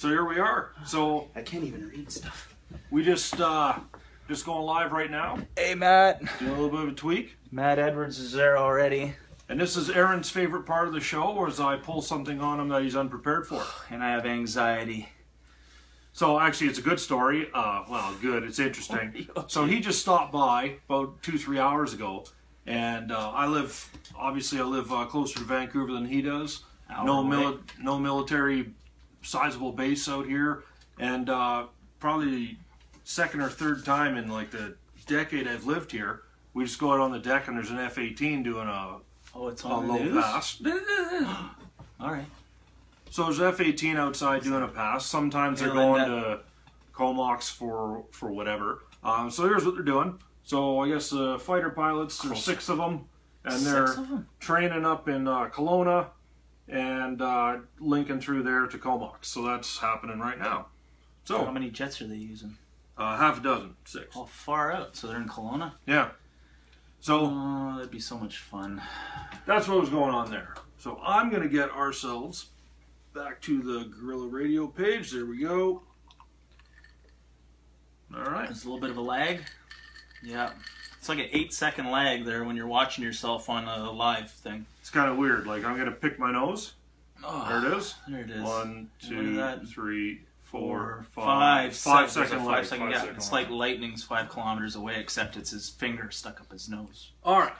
So here we are. So I can't even read stuff. we just going live right now. Hey, Matt. Doing a little bit of a tweak. Matt Edwards is there already. And this is Aaron's favorite part of the show, as I pull something on him that he's unprepared for. And I have anxiety. So actually, it's a good story. Well, good. It's interesting. So he just stopped by about 2-3 hours ago, and I live closer to Vancouver than he does. No military sizable base out here, and probably second or third time in like the decade I've lived here, we just go out on the deck and there's an F-18 doing a low pass. All right. So there's F-18 outside doing a pass. Sometimes they're going to Comox for whatever. So here's what they're doing. So I guess the fighter pilots, there's 6 of them, and they're training up in Kelowna and linking through there to Comox. So that's happening right now. So how many jets are they using? Half a dozen, 6. Oh, far out. So they're in Kelowna? Yeah. So that'd be so much fun. That's what was going on there. So I'm going to get ourselves back to the Guerrilla Radio page. There we go. All right. There's a little bit of a lag. Yeah. It's like an 8-second lag there when you're watching yourself on a live thing. It's kind of weird. Like, I'm going to pick my nose. Oh, there it is. There it is. 1, 2, 3, 4, 5 second lag. Yeah, it's like lightning's 5 kilometers away, except it's his finger stuck up his nose. All right.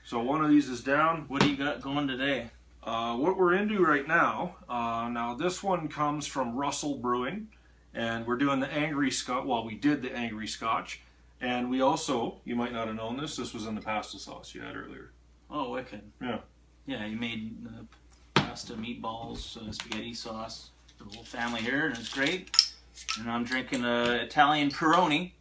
So one of these is down. What do you got going today? What we're into right now, now this one comes from Russell Brewing, and we're doing the Angry Scotch. Well, we did the Angry Scotch, and we also, you might not have known this was in the pasta sauce you had earlier. Oh, wicked. Yeah. Yeah, you made pasta, meatballs, spaghetti sauce for the whole family here, and it's great. And I'm drinking Italian Peroni.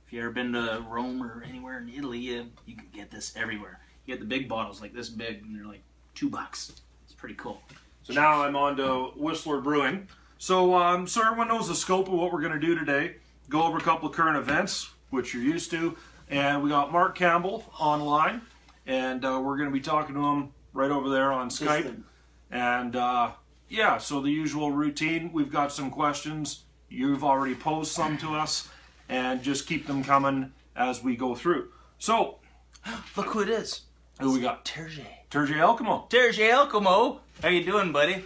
If you ever been to Rome or anywhere in Italy, you can get this everywhere. You get the big bottles like this big, and they're like $2. It's pretty cool. So now I'm on to Whistler Brewing. So everyone knows the scope of what we're going to do today. Go over a couple of current events, which you're used to. And we got Mark Campbell online. And we're going to be talking to him right over there on Skype. And yeah, so the usual routine. We've got some questions. You've already posed some to us. And just keep them coming as we go through. So, look who it is. Who we got? Terje Elkimo. Terje Elkimo. How you doing, buddy?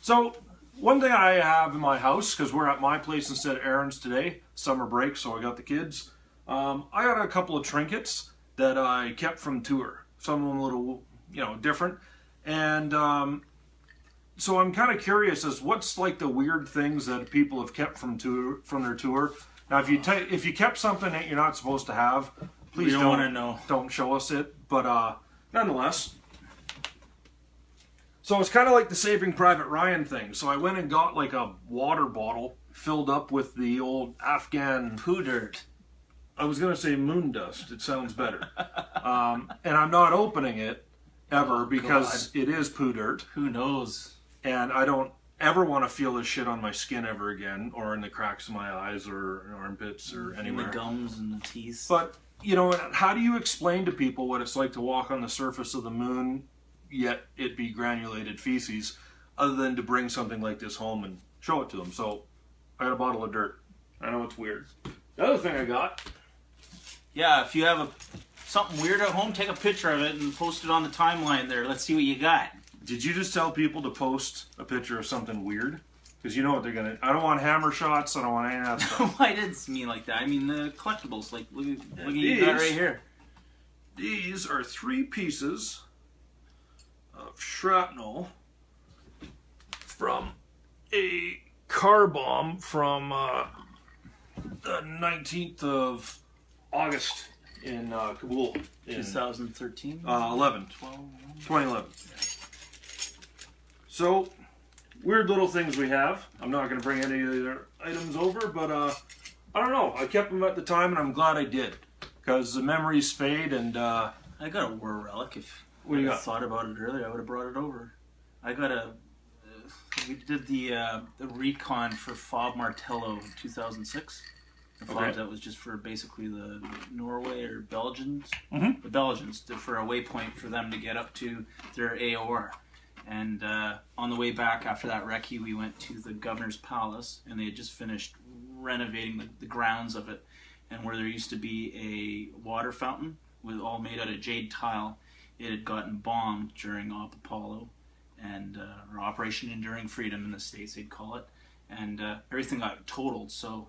So, one thing I have in my house, because we're at my place instead of Aaron's today, summer break, so I got the kids. I got a couple of trinkets that I kept from tour. Some of them a little, different. And so I'm kind of curious as what's like the weird things that people have kept from their tour. Now, if you kept something that you're not supposed to have, please don't want to know. Don't show us it. But nonetheless, so it's kind of like the Saving Private Ryan thing. So I went and got like a water bottle filled up with the old Afghan poo dirt. I was going to say moon dust. It sounds better. And I'm not opening it ever because it is poo dirt. Who knows? And I don't ever want to feel this shit on my skin ever again, or in the cracks of my eyes, or in armpits, or anywhere. In the gums and the teeth. But, how do you explain to people what it's like to walk on the surface of the moon, yet it be granulated feces, other than to bring something like this home and show it to them? So, I got a bottle of dirt. I know it's weird. The other thing I got... Yeah, if you have something weird at home, take a picture of it and post it on the timeline there. Let's see what you got. Did you just tell people to post a picture of something weird? Because you know what they're going to... I don't want hammer shots. I don't want any of that stuff. I didn't mean like that. I mean the collectibles. Like, look at you got right here. These are 3 pieces of shrapnel from a car bomb from the 19th of August in Kabul. In 2013? 2011. So, weird little things we have. I'm not going to bring any of the other items over, but I don't know. I kept them at the time, and I'm glad I did. Because the memories fade, and... I got a war relic. If I thought about it earlier, I would have brought it over. I got we did the recon for Fob Martello in 2006. The Fobs, that was just for basically the Norway or Belgians. Mm-hmm. The Belgians, for a waypoint for them to get up to their AOR. And on the way back after that recce, we went to the Governor's Palace, and they had just finished renovating the grounds of it. And where there used to be a water fountain, all made out of jade tile, it had gotten bombed during Op Apollo, and or Operation Enduring Freedom in the States, they'd call it. And everything got totaled. So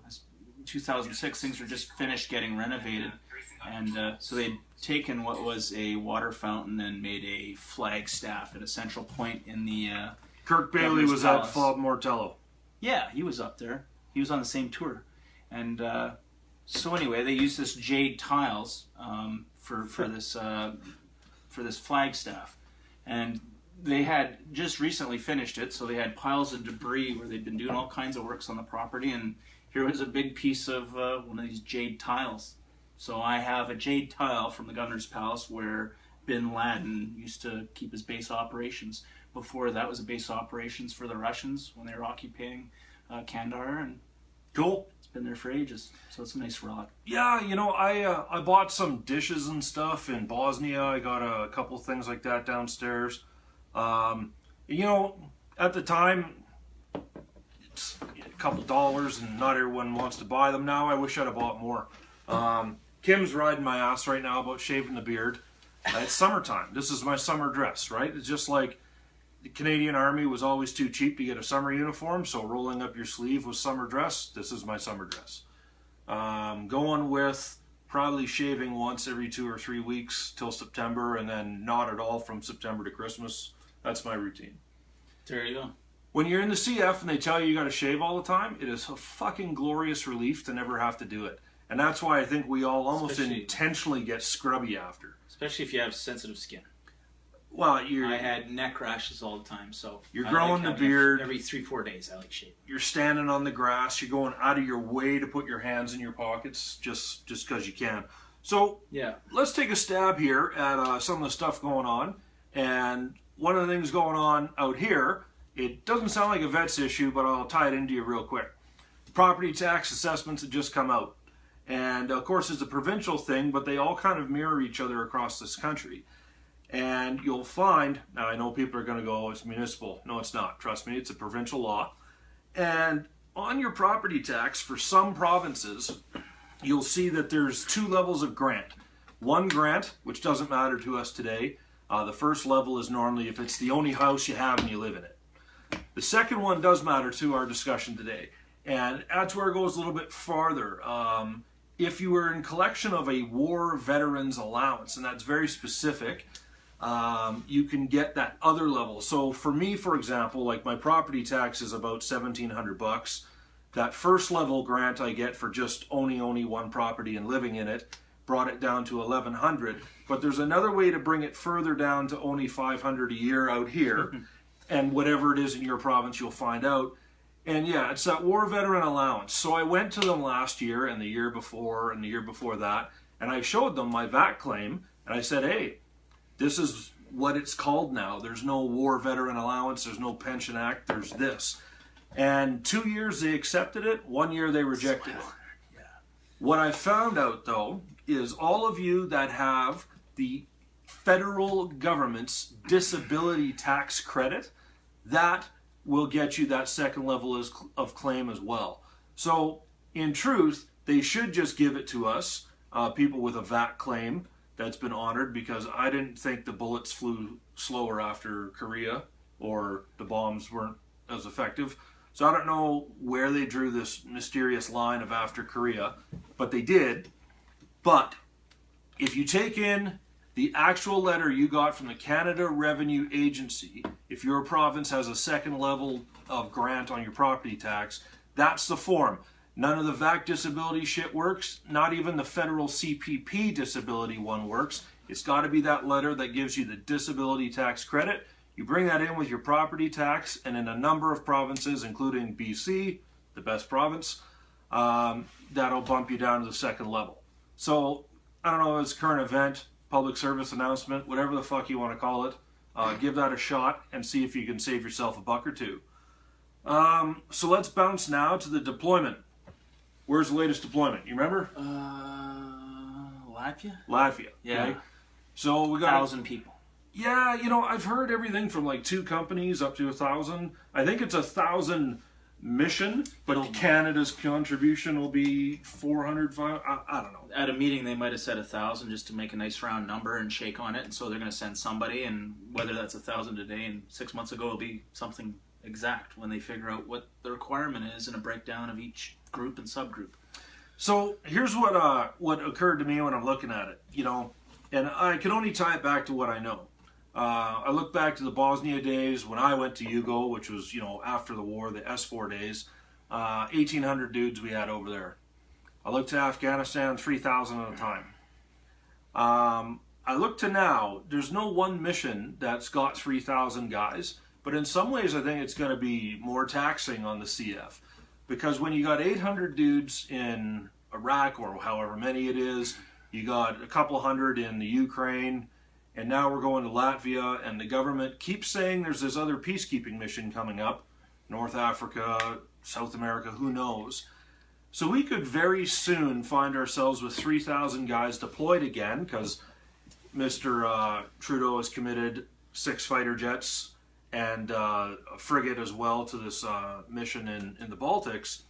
in 2006, things were just finished getting renovated. And so they'd taken what was a water fountain and made a flagstaff at a central point in the Kirk Bailey was at Fob Mortello. Yeah, he was up there. He was on the same tour. And so anyway, they used this jade tiles for this flagstaff. And they had just recently finished it, so they had piles of debris where they'd been doing all kinds of works on the property, and here was a big piece of one of these jade tiles. So I have a jade tile from the Governor's Palace where Bin Laden used to keep his base operations. Before that was a base operations for the Russians when they were occupying Kandahar, and cool. It's been there for ages, so it's a nice relic. Yeah, you know, I bought some dishes and stuff in Bosnia. I got a couple things like that downstairs. You know, at the time, it's a couple dollars, and not everyone wants to buy them now. I wish I'd have bought more. Kim's riding my ass right now about shaving the beard. It's summertime. This is my summer dress, right? It's just like the Canadian Army was always too cheap to get a summer uniform, so rolling up your sleeve was summer dress. This is my summer dress. Going with probably shaving once every 2 or 3 weeks till September, and then not at all from September to Christmas. That's my routine. There you go. When you're in the CF and they tell you got to shave all the time, it is a fucking glorious relief to never have to do it. And that's why I think we all almost intentionally get scrubby after. Especially if you have sensitive skin. Well, I had neck rashes all the time, so you're growing the beard every 3-4 days. I like shaving. You're standing on the grass. You're going out of your way to put your hands in your pockets just because you can. So yeah, let's take a stab here at some of the stuff going on. And one of the things going on out here, it doesn't sound like a vets issue, but I'll tie it into you real quick. The property tax assessments have just come out. And of course it's a provincial thing, but they all kind of mirror each other across this country. And you'll find, now I know people are going to go, oh, it's municipal. No, it's not. Trust me, it's a provincial law. And on your property tax, for some provinces, you'll see that there's 2 levels of grant. One grant, which doesn't matter to us today. The first level is normally if it's the only house you have and you live in it. The second one does matter to our discussion today. And that's where it goes a little bit farther. If you were in collection of a war veterans allowance, and that's very specific, you can get that other level. So for me, for example, like my property tax is about $1,700. That first level grant I get for just owning one property and living in it brought it down to $1,100. But there's another way to bring it further down to only $500 a year out here, and whatever it is in your province, you'll find out. And yeah, it's that war veteran allowance. So I went to them last year and the year before and the year before that, and I showed them my VAT claim, and I said, hey, this is what it's called now. There's no war veteran allowance, there's no pension act, there's this. And 2 years they accepted it, 1 year they rejected it. Yeah. What I found out though is all of you that have the federal government's disability tax credit, that will get you that second level of claim as well. So in truth, they should just give it to us, people with a VAT claim that's been honored, because I didn't think the bullets flew slower after Korea, or the bombs weren't as effective. So I don't know where they drew this mysterious line of after Korea, but they did. But if you take in the actual letter you got from the Canada Revenue Agency, if your province has a second level of grant on your property tax, that's the form. None of the VAC disability shit works. Not even the federal CPP disability one works. It's got to be that letter that gives you the disability tax credit. You bring that in with your property tax, and in a number of provinces, including BC, the best province, that'll bump you down to the second level. So, I don't know if it's a current event, public service announcement, whatever the fuck you want to call it. Give that a shot and see if you can save yourself $1 or $2. So let's bounce now to the deployment. Where's the latest deployment? You remember? Latvia? Latvia. Yeah. Okay. So we got 1,000 people. Yeah, you know, I've heard everything from like 2 companies up to 1,000. I think it's 1,000 mission, but Canada's contribution will be 400. I don't know. At a meeting, they might have said 1,000 just to make a nice round number and shake on it, and so they're going to send somebody, and whether that's 1,000 today and 6 months ago, it'll be something exact when they figure out what the requirement is and a breakdown of each group and subgroup. So here's what occurred to me when I'm looking at it, you know, and I can only tie it back to what I know. I look back to the Bosnia days when I went to Yugo, which was, you know, after the war, the S4 days. 1,800 dudes we had over there. I look to Afghanistan, 3,000 at a time. I look to now, there's no one mission that's got 3,000 guys, but in some ways I think it's going to be more taxing on the CF. Because when you got 800 dudes in Iraq, or however many it is, you got a couple hundred in the Ukraine, and now we're going to Latvia, and the government keeps saying there's this other peacekeeping mission coming up, North Africa, South America, who knows. So we could very soon find ourselves with 3,000 guys deployed again, because Mr. Trudeau has committed 6 fighter jets and a frigate as well to this mission in the Baltics.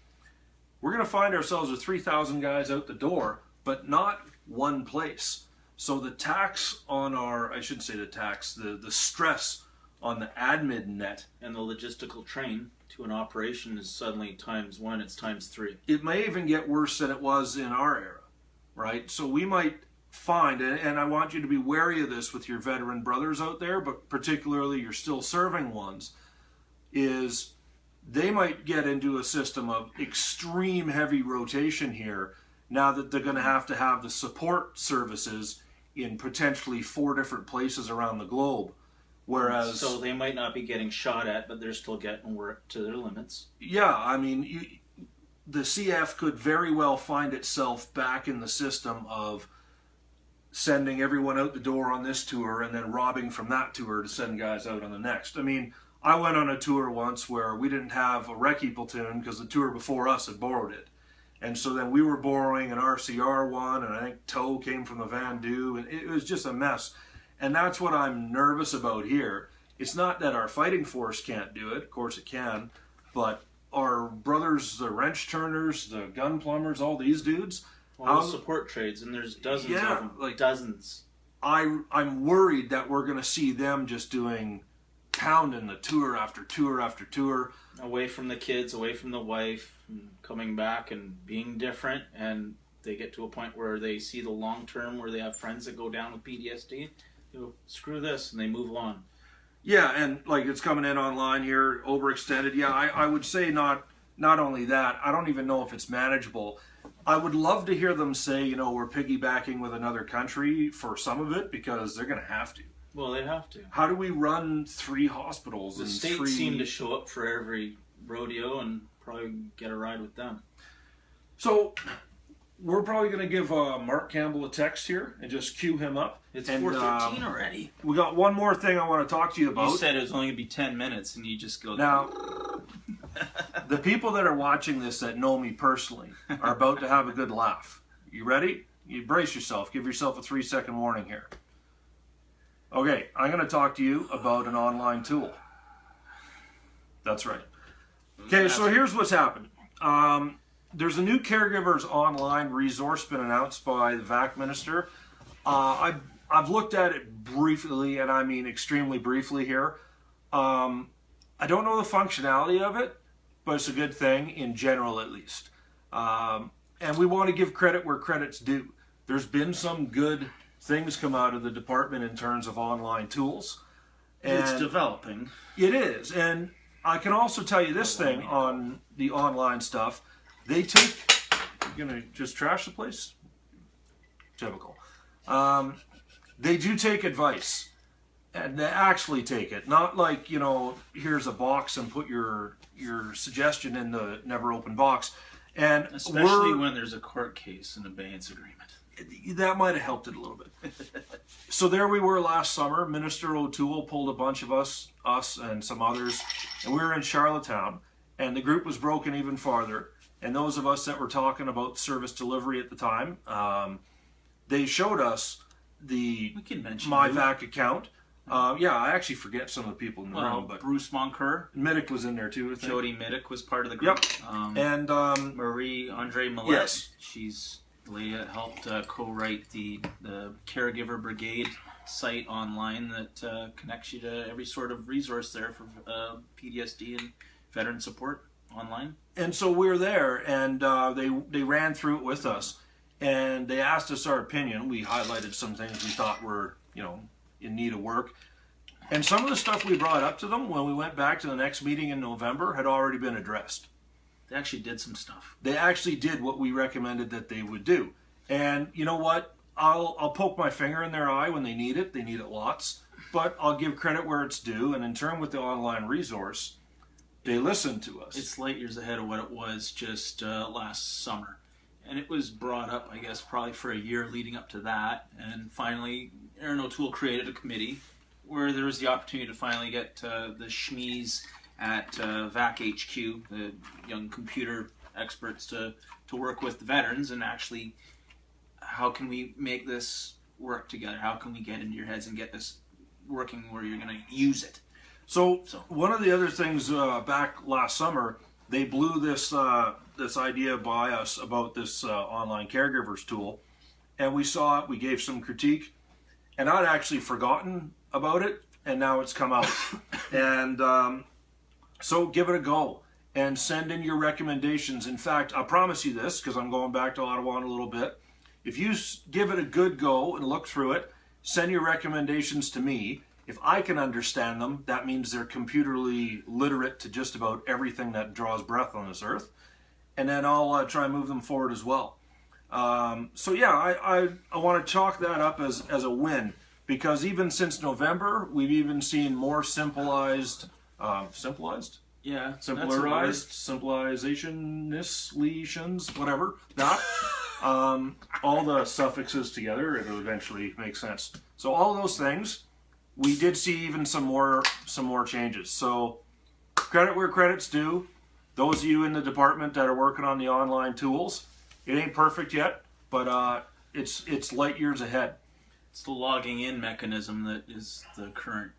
We're going to find ourselves with 3,000 guys out the door, but not one place. So the tax on our, I shouldn't say the tax, the stress on the admin net And the logistical train to an operation is suddenly ×1, it's ×3. it may even get worse than it was in our era, right? So we might find, and I want you to be wary of this with your veteran brothers out there, but particularly your still serving ones, is they might get into a system of extreme heavy rotation here now that they're going to have the support services in potentially 4 different places around the globe. Whereas, so they might not be getting shot at, but they're still getting work to their limits. yeah, I mean, the CF could very well find itself back in the system of sending everyone out the door on this tour and then robbing from that tour to send guys out on the next. I mean, I went on a tour once where we didn't have a recce platoon because the tour before us had borrowed it. And so then we were borrowing an RCR one, and I think tow came from the Van Du, and it was just a mess. And that's what I'm nervous about here. It's not that our fighting force can't do it, of course it can, but our brothers, the wrench turners, the gun plumbers, all these dudes, All the support trades, and there's dozens of them, like dozens. I'm worried that we're going to see them just doing pounding the tour after tour after tour. Away from the kids, away from the wife, and coming back and being different, and they get to a point where they see the long term, where they have friends that go down with PTSD. They go, screw this, and they move on. Yeah, and like it's coming in online here, overextended. Yeah, I would say not only that, I don't even know if it's manageable. I would love to hear them say, you know, we're piggybacking with another country for some of it, because they're going to have to. Well, they have to. How do we run 3 hospitals? The states seem to show up for every rodeo and probably get a ride with them. So we're probably going to give Mark Campbell a text here and just cue him up. It's 4:13 already. We got one more thing I want to talk to you about. You said it was only going to be 10 minutes, and you just go... Now, the people that are watching this that know me personally are about to have a good laugh. You ready? You brace yourself. Give yourself a 3-second warning here. Okay, I'm going to talk to you about an online tool. That's right. Okay, so here's what's happened. There's a new caregivers online resource been announced by the VAC minister. I've looked at it briefly, and I mean extremely briefly here. I don't know the functionality of it, but it's a good thing in general, at least. And we want to give credit where credit's due. There's been some good things come out of the department in terms of online tools. And it's developing. It is. And I can also tell you this thing on the online stuff. They take... You're going to just trash the place? Typical. They do take advice. And they actually take it. Not like, you know, here's a box and put your suggestion in the never open box. And especially when there's a court case and abeyance agreement. That might have helped it a little bit. So there we were last summer. Minister O'Toole pulled a bunch of us and some others, and we were in Charlottetown, and the group was broken even farther. And those of us that were talking about service delivery at the time, they showed us the MyVac account. Yeah, I actually forget some of the people in the room, but Bruce Moncoeur, Middick was in there too. I think. Jody Middick was part of the group. Yep. And Marie-Andre Millette. Yes. She's helped co-write the Caregiver Brigade site online that connects you to every sort of resource there for PTSD and veteran support online. And so we're there, and they ran through it with us, and they asked us our opinion. We highlighted some things we thought were, in need of work. And some of the stuff we brought up to them when we went back to the next meeting in November had already been addressed. They actually did some stuff. They actually did what we recommended that they would do. And you know what? I'll poke my finger in their eye when they need it. They need it lots. But I'll give credit where it's due. And in turn with the online resource, they listened to us. It's light years ahead of what it was just last summer. And it was brought up, I guess, probably for a year leading up to that. And finally, Aaron O'Toole created a committee where there was the opportunity to finally get the schmees at VAC HQ, the young computer experts, to work with the veterans and actually, how can we make this work together? How can we get into your heads and get this working where you're going to use it? So one of the other things back last summer, they blew this idea by us about this online caregivers tool, and we saw it. We gave some critique, and I'd actually forgotten about it, and now it's come out. And so give it a go and send in your recommendations. In fact, I promise you this, because I'm going back to Ottawa in a little bit. If you give it a good go and look through it, send your recommendations to me. If I can understand them, that means they're computerly literate to just about everything that draws breath on this earth. And then I'll try and move them forward as well. So yeah, I want to chalk that up as a win, because even since November, we've even seen more simplifications, whatever, that. All the suffixes together, it'll eventually make sense. So all those things, we did see even some more changes. So credit where credit's due. Those of you in the department that are working on the online tools, it ain't perfect yet, but it's light years ahead. It's the logging in mechanism that is the current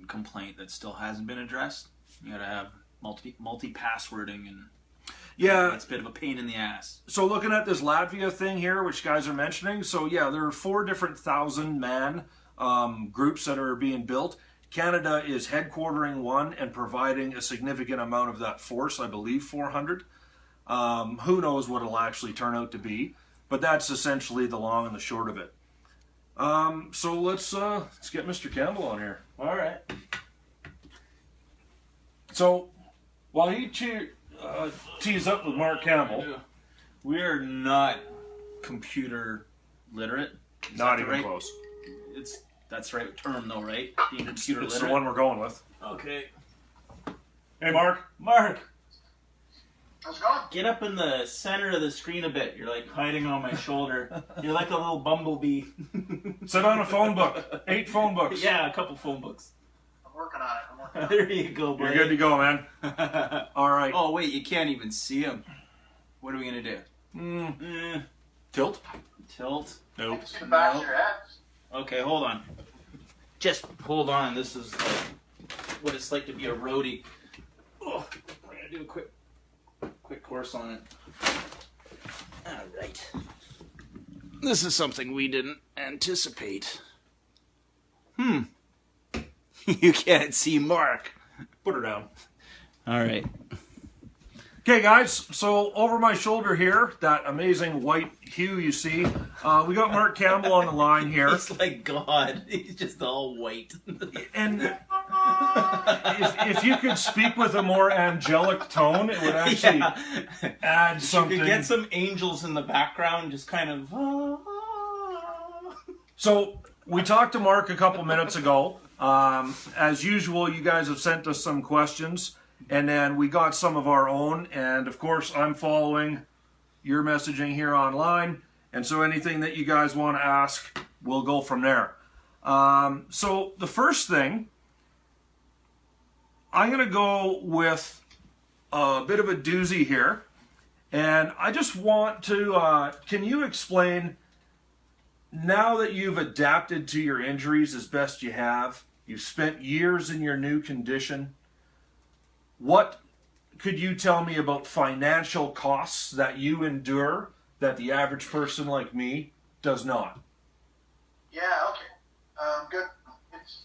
complaint that still hasn't been addressed. You got to have multi-passwording, and yeah, it's a bit of a pain in the ass. So looking at this Latvia thing here, which guys are mentioning, so yeah, there are 4 different 1,000-man groups that are being built. Canada is headquartering one and providing a significant amount of that force, I believe 400. Who knows what it'll actually turn out to be, but that's essentially the long and the short of it. So let's get Mr. Campbell on here. All right. So while he tees up with Mark Campbell, we are not computer literate. Not even close. That's the right term though, right? Being computer it's literate. the one we're going with. Okay. Hey, Mark. How's it going? Get up in the center of the screen a bit. You're like hiding on my shoulder. You're like a little bumblebee. Sit on a phone book. 8 phone books. Yeah, a couple phone books. I'm working on it. There you go, buddy. You're good to go, man. All right. Oh, wait, you can't even see him. What are we going to do? Tilt? Tilt? Nope. Just come back to your heads. Okay, hold on. Just hold on. This is like what it's like to be a roadie. Oh, we're going to do a quick course on it. All right. This is something we didn't anticipate. You can't see Mark. Put her down. All right. Okay, guys, so over my shoulder here, that amazing white hue you see, we got Mark Campbell on the line here. He's like God. He's just all white. And if you could speak with a more angelic tone, it would actually add something. You could get some angels in the background, just kind of... So, we talked to Mark a couple minutes ago. As usual, you guys have sent us some questions. And then we got some of our own, and of course I'm following your messaging here online, and so anything that you guys want to ask, we'll go from there. So the first thing, I'm going to go with a bit of a doozy here, and I just want to, can you explain, now that you've adapted to your injuries as best you have, You've spent years in your new condition. What could you tell me about financial costs that you endure that the average person like me does not? Yeah, okay. Good.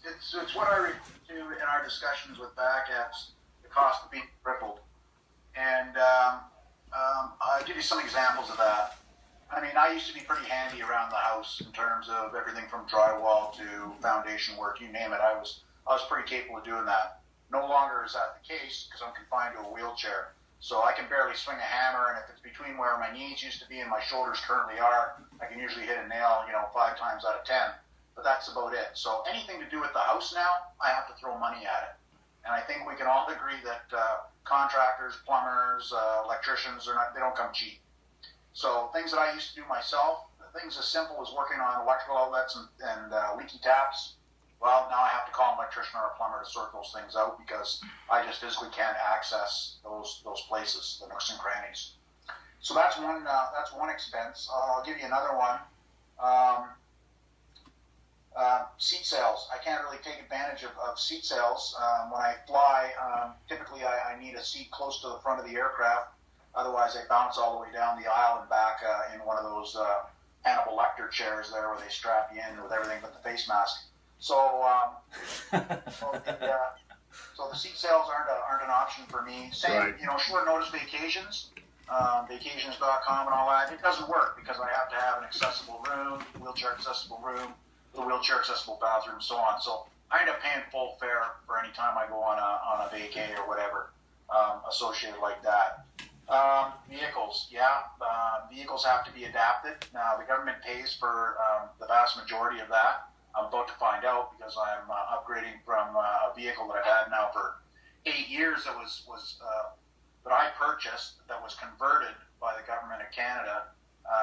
It's what I refer to in our discussions with back as the cost of being crippled. And I'll give you some examples of that. I mean, I used to be pretty handy around the house in terms of everything from drywall to foundation work, you name it. I was pretty capable of doing that. No longer is that the case because I'm confined to a wheelchair. So I can barely swing a hammer, and if it's between where my knees used to be and my shoulders currently are, I can usually hit a nail, 5 times out of 10. But that's about it. So anything to do with the house now, I have to throw money at it. And I think we can all agree that contractors, plumbers, electricians, they don't come cheap. So things that I used to do myself, things as simple as working on electrical outlets and leaky taps, well, now I have to call an electrician or a plumber to sort those things out because I just physically can't access those places, the nooks and crannies. So that's one expense. I'll give you another one. Seat sales. I can't really take advantage of seat sales. When I fly, typically I need a seat close to the front of the aircraft. Otherwise, I bounce all the way down the aisle and back in one of those Hannibal Lecter chairs there where they strap you in with everything but the face mask. So the seat sales aren't an option for me. Same, Right. Short notice vacations, vacations.com and all that. It doesn't work because I have to have an accessible room, wheelchair accessible room, the wheelchair accessible bathroom, so on. So I end up paying full fare for any time I go on a vacay or whatever associated like that. Vehicles, vehicles have to be adapted. Now the government pays for the vast majority of that. I'm about to find out because I'm upgrading from a vehicle that I've had now for 8 years that that I purchased that was converted by the government of Canada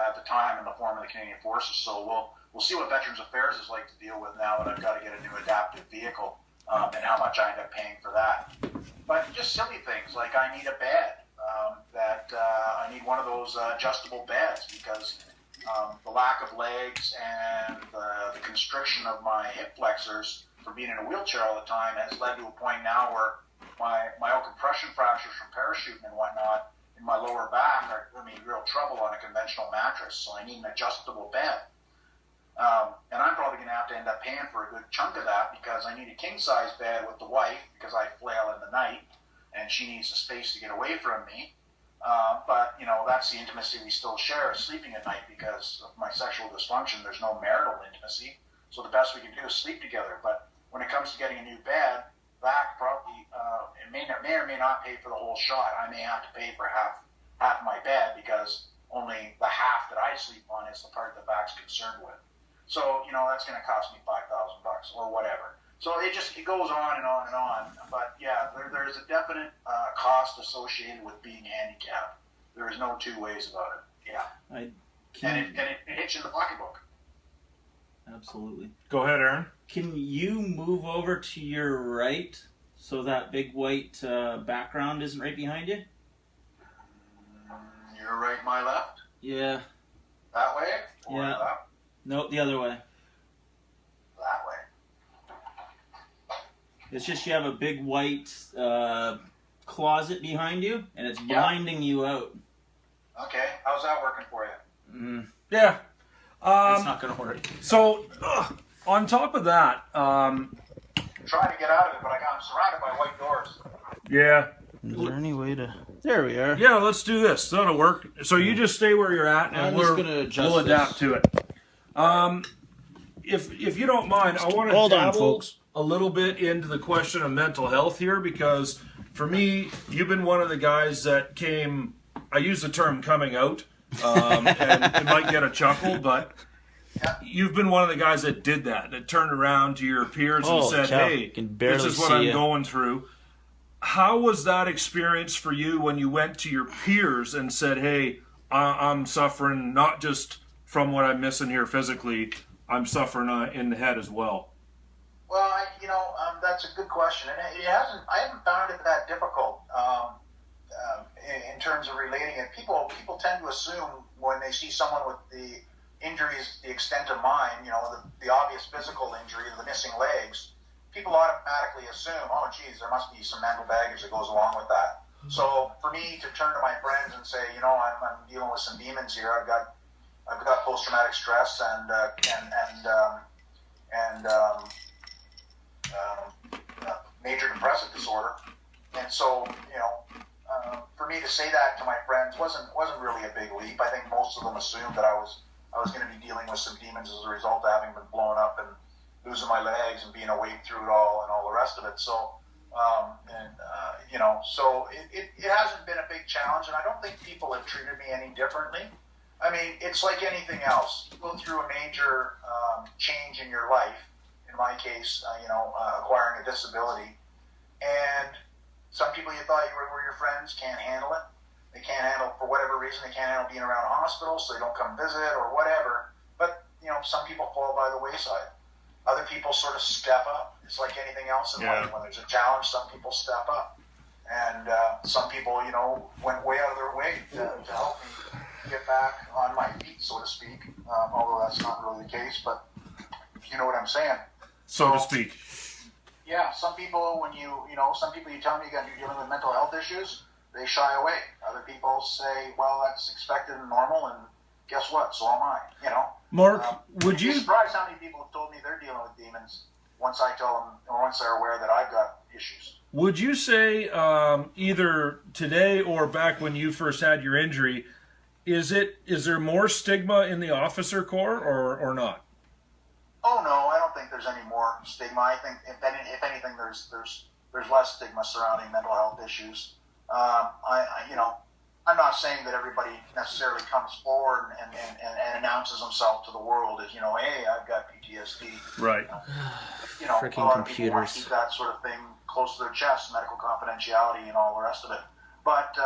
at the time in the form of the Canadian Forces. So we'll see what Veterans Affairs is like to deal with now that I've got to get a new adaptive vehicle and how much I end up paying for that. But just silly things like I need a bed. I need one of those adjustable beds because the lack of legs and the constriction of my hip flexors from being in a wheelchair all the time has led to a point now where my old compression fractures from parachuting and whatnot in my lower back are giving me real trouble on a conventional mattress. So I need an adjustable bed. And I'm probably going to have to end up paying for a good chunk of that because I need a king-size bed with the wife because I flail in the night and she needs the space to get away from me. But that's the intimacy we still share, is sleeping at night because of my sexual dysfunction. There's no marital intimacy. So the best we can do is sleep together. But when it comes to getting a new bed, that probably, it may or may not pay for the whole shot. I may have to pay for half my bed because only the half that I sleep on is the part the back's concerned with. So, that's going to cost me $5,000 or whatever. So it goes on and on and on. But yeah, there's a definite cost associated with being handicapped. There is no two ways about it. Yeah. And it hits you in the pocketbook. Absolutely. Go ahead, Aaron. Can you move over to your right so that big white background isn't right behind you? Your right, my left? Yeah. That way? Or Yeah. that? Nope, the other way. That way. It's just you have a big white closet behind you, and it's blinding you out. Okay. How's that working for you? Yeah. It's not going to work. So, on top of that, I'm trying to get out of it, but I'm surrounded by white doors. yeah. Is there any way to... There we are. Yeah, let's do this. That'll work. So you just stay where you're at, and I'm just gonna adjust we'll adapt this. to it. If you don't mind, I want to dabble a little bit into the question of mental health here because for me, you've been one of the guys that came. I use the term coming out, and it might get a chuckle, but you've been one of the guys that did that turned around to your peers and said, "Hey, this is what I'm going through." How was that experience for you when you went to your peers and said, "Hey, I'm suffering not just from what I'm missing here physically, I'm suffering in the head as well"? Well, that's a good question, and I haven't found it that difficult in terms of relating it. People tend to assume when they see someone with the injuries the extent of mine, the obvious physical injury, the missing legs, people automatically assume, oh, geez, there must be some mental baggage that goes along with that. So for me to turn to my friends and say, you know, I'm dealing with some demons here. I've got post-traumatic stress and major depressive disorder, and so for me to say that to my friends wasn't really a big leap. I think most of them assumed that I was going to be dealing with some demons as a result of having been blown up and losing my legs and being awake through it all and all the rest of it. So so it hasn't been a big challenge, and I don't think people have treated me any differently. I mean, it's like anything else. You go through a major change in your life. In my case, acquiring a disability, and some people you thought were your friends can't handle it. They can't handle, for whatever reason, they can't handle being around hospitals, so they don't come visit or whatever. But some people fall by the wayside. Other people sort of step up. It's like anything else in life. When there's a challenge, some people step up, and some people, went way out of their way to help me get back on my feet, so to speak. Although that's not really the case, but you know what I'm saying. So to speak. Yeah, some people, some people you tell them you're dealing with mental health issues, they shy away. Other people say, well, that's expected and normal, and guess what? So am I, Mark, would you... You'd be surprised how many people have told me they're dealing with demons once I tell them, or once they're aware that I've got issues. Would you say, either today or back when you first had your injury, is there more stigma in the officer corps or not? Oh no, I don't think there's any more stigma. I think if anything, there's less stigma surrounding mental health issues. I'm not saying that everybody necessarily comes forward and announces himself to the world as hey, I've got PTSD. Right. Freaking a lot computers. of people want to keep that sort of thing close to their chest, medical confidentiality and all the rest of it. But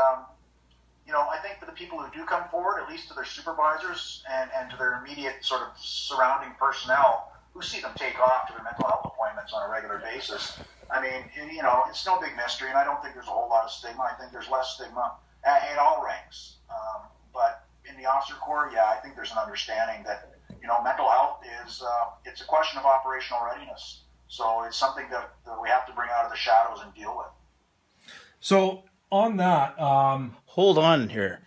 I think for the people who do come forward, at least to their supervisors and to their immediate sort of surrounding personnel who see them take off to their mental health appointments on a regular basis, I mean, it's no big mystery, and I don't think there's a whole lot of stigma. I think there's less stigma in all ranks. But in the officer corps, yeah, I think there's an understanding that, mental health is, it's a question of operational readiness. So it's something that we have to bring out of the shadows and deal with. So on that... Hold on here.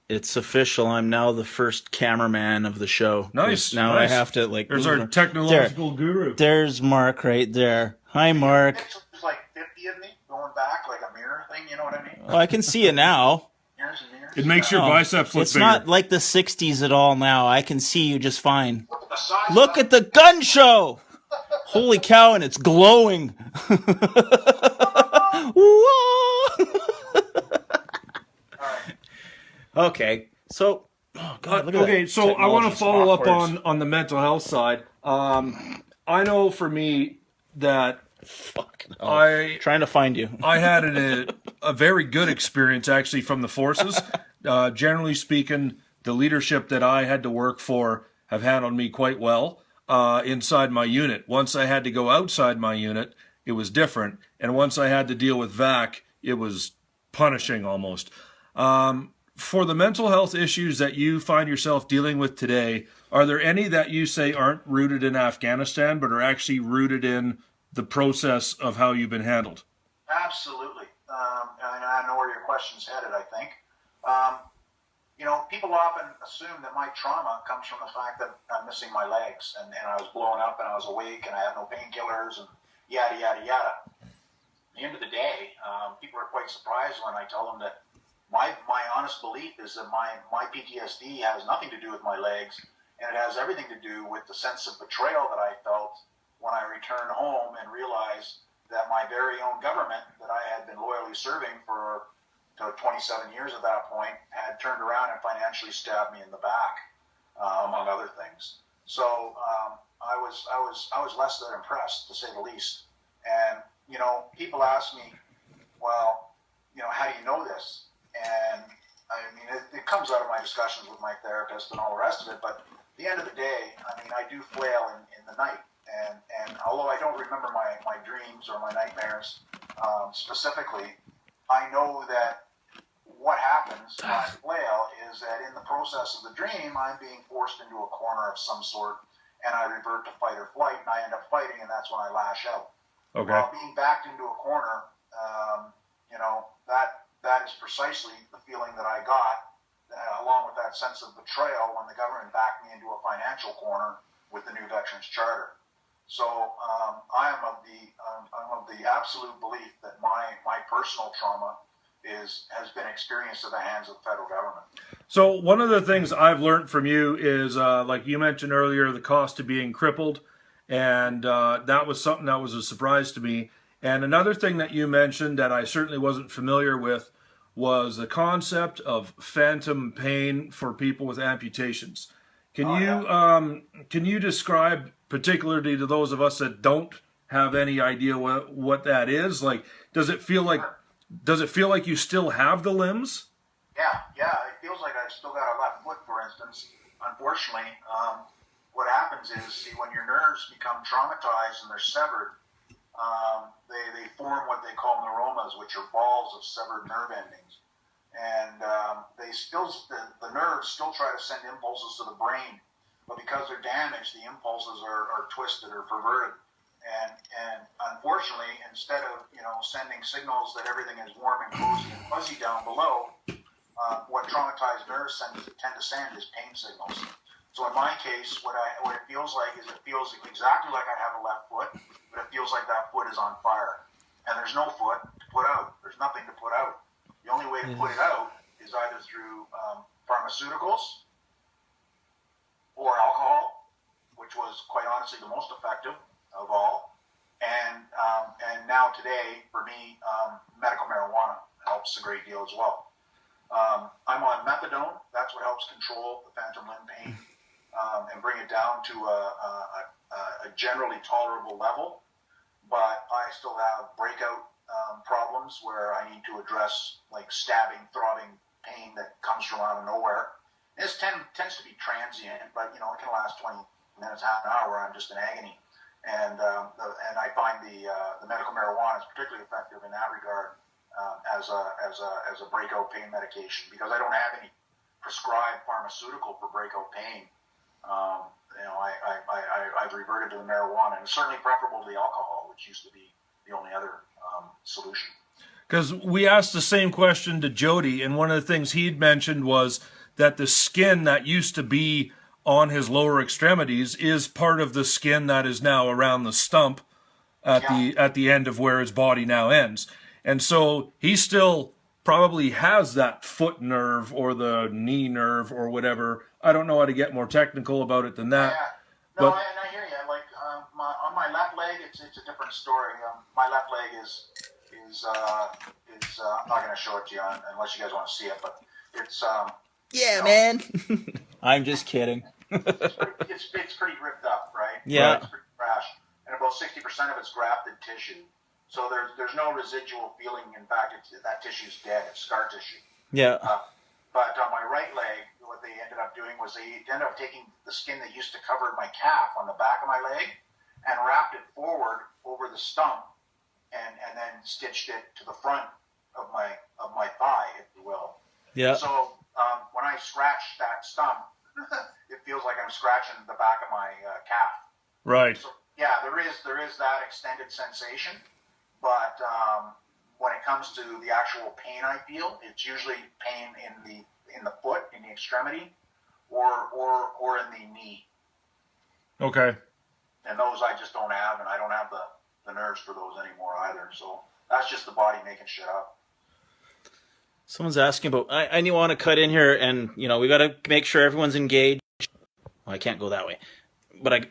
It's official. I'm now the first cameraman of the show. Nice. Now nice. I have to There's our technological guru. There's Mark right there. Hi, Mark. There's like 50 of me going back, like a mirror thing. You know what I mean? Well, I can see you now. Mirrors and mirrors. It makes your biceps look It's bigger. not like the 60s at all now. I can see you just fine. Aside Look at the gun show. Holy cow, and it's glowing. Whoa. Okay, so God, look at okay, that. so I want to Technology's follow up awkward. on the mental health side. I know for me that Trying to find you. I had a very good experience actually from the forces. Generally speaking, the leadership that I had to work for have handled me quite well inside my unit. Once I had to go outside my unit, it was different, and once I had to deal with VAC, it was punishing almost. For the mental health issues that you find yourself dealing with today, are there any that you say aren't rooted in Afghanistan, but are actually rooted in the process of how you've been handled? Absolutely. And I know where your question's headed, I think. People often assume that my trauma comes from the fact that I'm missing my legs and I was blown up and I was awake and I have no painkillers and yada, yada, yada. At the end of the day, people are quite surprised when I tell them that my honest belief is that my PTSD has nothing to do with my legs, and it has everything to do with the sense of betrayal that I felt when I returned home and realized that my very own government that I had been loyally serving for 27 years at that point had turned around and financially stabbed me in the back, among other things. So I was less than impressed, to say the least. And people ask me, well, how do you know this? And I mean, it comes out of my discussions with my therapist and all the rest of it. But at the end of the day, I mean, I do flail in the night. And although I don't remember my dreams or my nightmares specifically, I know that what happens when I flail is that in the process of the dream, I'm being forced into a corner of some sort, and I revert to fight or flight, and I end up fighting, and that's when I lash out. Okay. Well, being backed into a corner, you know, that is precisely the feeling that I got, along with that sense of betrayal when the government backed me into a financial corner with the new Veterans Charter. So I'm of the absolute belief that my personal trauma has been experienced at the hands of the federal government. So one of the things I've learned from you is, like you mentioned earlier, the cost of being crippled, and that was something that was a surprise to me. And another thing that you mentioned that I certainly wasn't familiar with was the concept of phantom pain for people with amputations. Can you describe, particularly to those of us that don't have any idea what that is? Like, does it feel like you still have the limbs? Yeah, it feels like I've still got a left foot, for instance. Unfortunately, what happens is, see, when your nerves become traumatized and they're severed, they form what they call neuromas, which are balls of severed nerve endings. And the nerves still try to send impulses to the brain, but because they're damaged, the impulses are twisted or perverted. And unfortunately, instead of sending signals that everything is warm and cozy and fuzzy down below, what traumatized nerves tend to send is pain signals. So in my case, what it feels like is it feels exactly like I have a left foot, but it feels like that foot is on fire. And there's no foot to put out. There's nothing to put out. The only way to put it out is either through pharmaceuticals or alcohol, which was quite honestly the most effective of all. And now today, for me, medical marijuana helps a great deal as well. I'm on methadone. That's what helps control the phantom limb pain and bring it down to a generally tolerable level. But I still have breakout problems where I need to address like stabbing, throbbing pain that comes from out of nowhere. This tends to be transient, but it can last 20 minutes, half an hour where I'm just in agony. And I find the medical marijuana is particularly effective in that regard as a breakout pain medication, because I don't have any prescribed pharmaceutical for breakout pain. I've reverted to the marijuana, and it's certainly preferable to the alcohol, which used to be the only other solution. Because we asked the same question to Jody, and one of the things he'd mentioned was that the skin that used to be on his lower extremities is part of the skin that is now around the stump at the end of where his body now ends. And so he still probably has that foot nerve or the knee nerve or whatever. I don't know how to get more technical about it than that. Yeah. No, I hear you. Like on my left leg, it's a different story. My left leg is I'm not going to show it to you unless you guys want to see it, but it's man. I'm just kidding. it's pretty ripped up, right? Yeah. It's pretty trash, and about 60% of it's grafted tissue. So there's no residual feeling. In fact, that tissue's dead. It's scar tissue. Yeah. But on my right leg, what they ended up doing was they ended up taking the skin that used to cover my calf on the back of my leg and wrapped it forward over the stump and then stitched it to the front of my thigh, if you will. Yeah. So when I scratch that stump, it feels like I'm scratching the back of my calf. Right. So, yeah, there is that extended sensation. But when it comes to the actual pain I feel, it's usually pain in the foot, in the extremity, or in the knee. Okay. And those I just don't have, and I don't have the nerves for those anymore either. So that's just the body making shit up. Someone's asking about, I want to cut in here, and we got to make sure everyone's engaged. Well, I can't go that way. But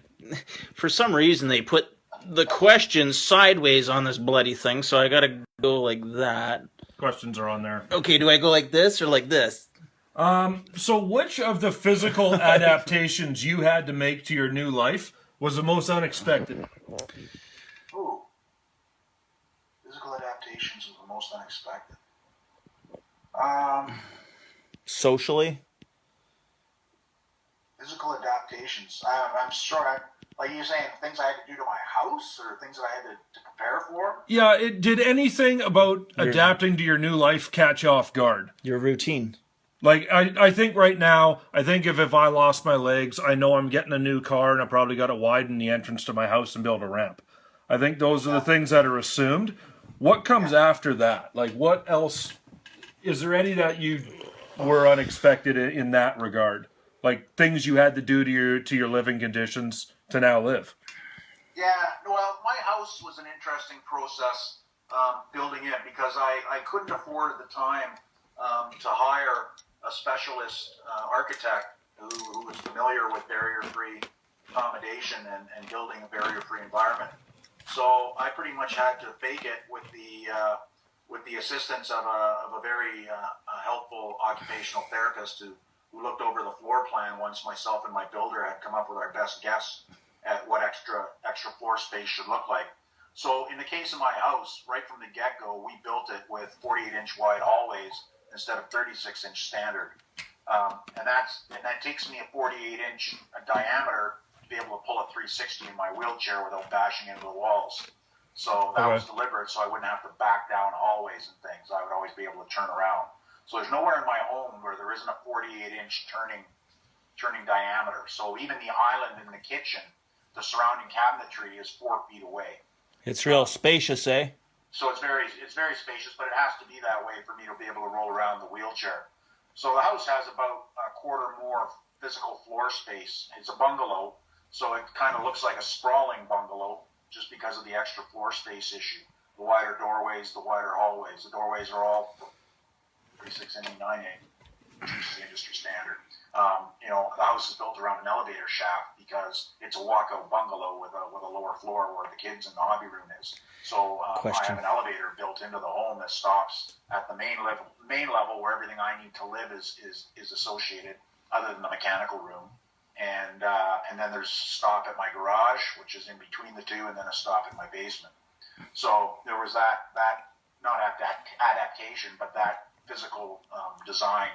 for some reason, they put the questions sideways on this bloody thing, so I gotta go like that. Questions are on there. Okay, do I go like this or like this? So which of the physical adaptations you had to make to your new life was the most unexpected? Ooh. Physical adaptations was the most unexpected. Socially? Physical adaptations. I'm sure like you're saying, things I had to do to my house or things that I had to prepare for? Yeah, did anything about adapting to your new life catch you off guard? Your routine. Like, I think right now, if I lost my legs, I know I'm getting a new car and I probably got to widen the entrance to my house and build a ramp. I think those are the things that are assumed. What comes after that? Like, what else? Is there any that you were unexpected in that regard? Like things you had to do to your living conditions to now live? Yeah, well, my house was an interesting process building it because I couldn't afford at the time to hire a specialist architect who was familiar with barrier-free accommodation and building a barrier-free environment. So I pretty much had to fake it with the assistance of a very helpful occupational therapist who looked over the floor plan once myself and my builder had come up with our best guess at what extra floor space should look like. So in the case of my house, right from the get-go, we built it with 48-inch wide hallways instead of 36-inch standard. And that takes me a 48-inch diameter to be able to pull a 360 in my wheelchair without bashing into the walls. So that was deliberate, so I wouldn't have to back down hallways and things. I would always be able to turn around. So there's nowhere in my home where there isn't a 48-inch turning diameter. So even the island in the kitchen, the surrounding cabinetry is 4 feet away. It's real spacious, eh? So it's very spacious, but it has to be that way for me to be able to roll around the wheelchair. So the house has about a quarter more physical floor space. It's a bungalow, so it kind of looks like a sprawling bungalow just because of the extra floor space issue. The wider doorways, the wider hallways. The doorways are all 36 inch, 9 inch, which is the industry standard. The house is built around an elevator shaft because it's a walkout bungalow with a lower floor where the kids and the hobby room is. So I have an elevator built into the home that stops at the main level where everything I need to live is associated, other than the mechanical room. And then there's a stop at my garage, which is in between the two, and then a stop in my basement. So there was that not adaptation, but that physical design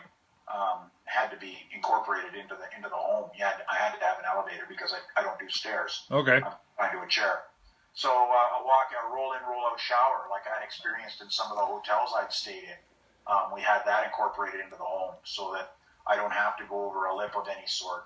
had to be incorporated into the home. I had to have an elevator because I don't do stairs. Okay. I do a chair. So a roll in, roll out shower, like I had experienced in some of the hotels I'd stayed in. We had that incorporated into the home so that I don't have to go over a lip of any sort.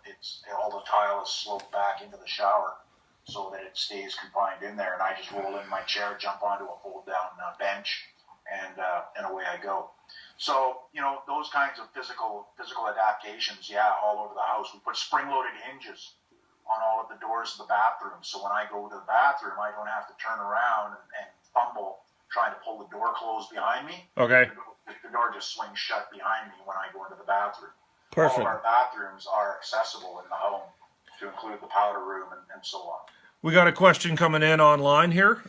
All the tile is sloped back into the shower so that it stays confined in there, and I just roll in my chair, jump onto a fold down bench, and away I go. So, those kinds of physical adaptations, all over the house. We put spring-loaded hinges on all of the doors of the bathroom, so when I go to the bathroom, I don't have to turn around and fumble trying to pull the door closed behind me. Okay. The door just swings shut behind me when I go into the bathroom. Perfect. All of our bathrooms are accessible in the home, to include the powder room and so on. We got a question coming in online here.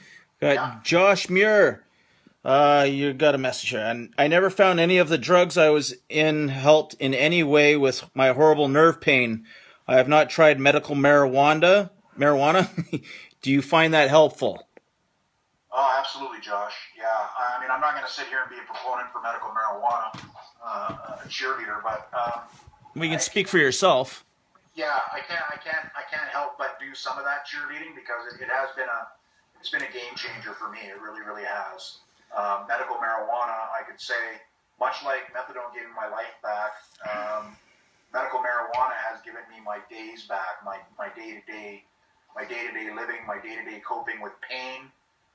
Josh Muir. You got a message here. And I never found any of the drugs I was in helped in any way with my horrible nerve pain. I have not tried medical marijuana. Do you find that helpful? Oh, absolutely, Josh. Yeah, I mean, I'm not going to sit here and be a proponent for medical marijuana, a cheerleader, but We can speak for yourself. Yeah, I can't help but do some of that cheerleading because it's been a game changer for me. It really, really has. Medical marijuana, I could say, much like methadone gave me my life back, medical marijuana has given me my days back, my day-to-day living, my day-to-day coping with pain.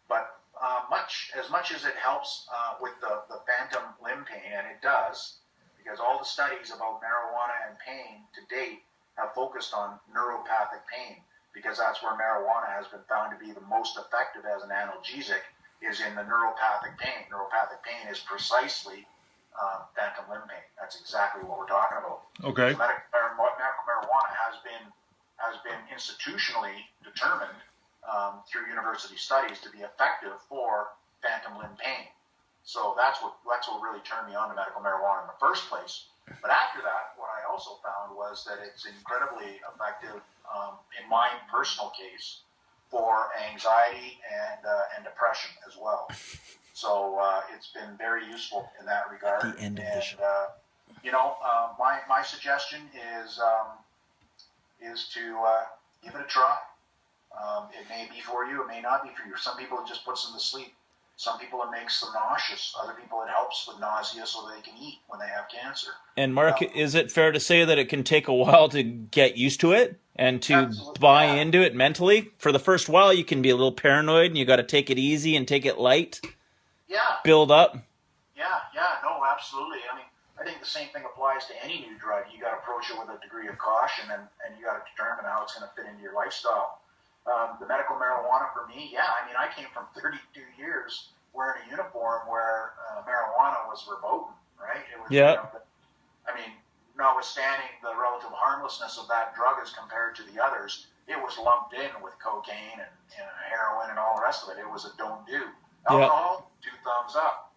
But as much as it helps with the phantom limb pain, and it does, because all the studies about marijuana and pain to date have focused on neuropathic pain, because that's where marijuana has been found to be the most effective as an analgesic, is in the neuropathic pain. Neuropathic pain is precisely phantom limb pain. That's exactly what we're talking about. Okay. So medical marijuana has been institutionally determined through university studies to be effective for phantom limb pain. So that's what really turned me on to medical marijuana in the first place. But after that, what I also found was that it's incredibly effective in my personal case for anxiety and depression as well. So it's been very useful in that regard. The end of the show. My suggestion is to give it a try. It may be for you, it may not be for you. Some people it just puts them to sleep. Some people it makes them nauseous. Other people it helps with nausea so they can eat when they have cancer. And Mark, is it fair to say that it can take a while to get used to it? and to Absolutely, buy yeah. into it mentally. For the first while, you can be a little paranoid, and you got to take it easy and take it light, Yeah, build up. no, absolutely. I mean, I think the same thing applies to any new drug. You got to approach it with a degree of caution, and you got to determine how it's going to fit into your lifestyle. The medical marijuana for me, I mean, I came from 32 years wearing a uniform where marijuana was verboten, right? It was, Yeah. I mean, notwithstanding the relative harmlessness of that drug as compared to the others, it was lumped in with cocaine and heroin and all the rest of it. It was a don't do. Alcohol, 2 thumbs up,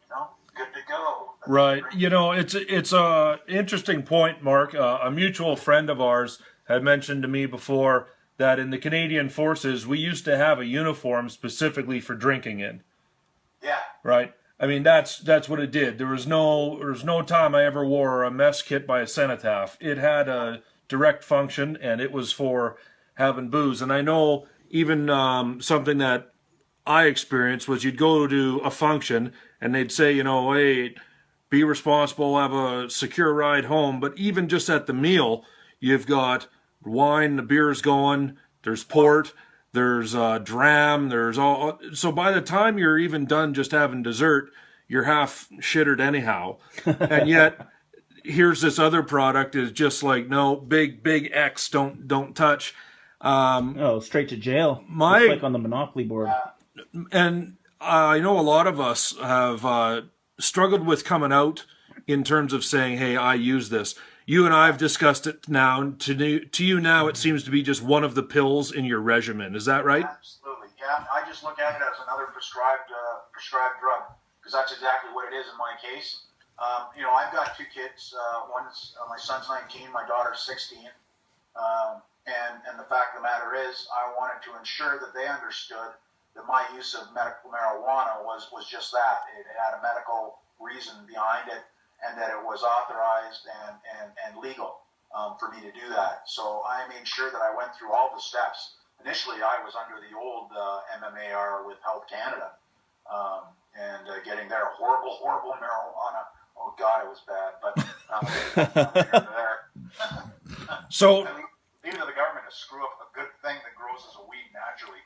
good to go. That's Right. great. It's a interesting point, Mark. A mutual friend of ours had mentioned to me before that in the Canadian Forces, we used to have a uniform specifically for drinking in. Yeah. Right. I mean, that's what it did. There was no time I ever wore a mess kit by a cenotaph. It had a direct function, and it was for having booze. And I know even something that I experienced was you'd go to a function, and they'd say, hey, be responsible, have a secure ride home. But even just at the meal, you've got wine, the beer's going, there's port, there's dram, there's all. So by the time you're even done just having dessert, you're half shittered anyhow. And yet, here's this other product is just like, no, big X, don't touch. Straight to jail. My- It's like on the Monopoly board. And I know a lot of us have struggled with coming out in terms of saying, hey, I use this. You and I have discussed it now. To you now, it seems to be just one of the pills in your regimen. Is that right? Absolutely, yeah. I just look at it as another prescribed drug because that's exactly what it is in my case. I've got 2 kids. One's my son's 19, my daughter's 16. And the fact of the matter is, I wanted to ensure that they understood that my use of medical marijuana was just that. It had a medical reason behind it, and that it was authorized and legal for me to do that. So I made sure that I went through all the steps. Initially, I was under the old MMAR with Health Canada, and getting their horrible marijuana. Oh God, it was bad. But So I mean, even the government to screw up a good thing that grows as a weed naturally.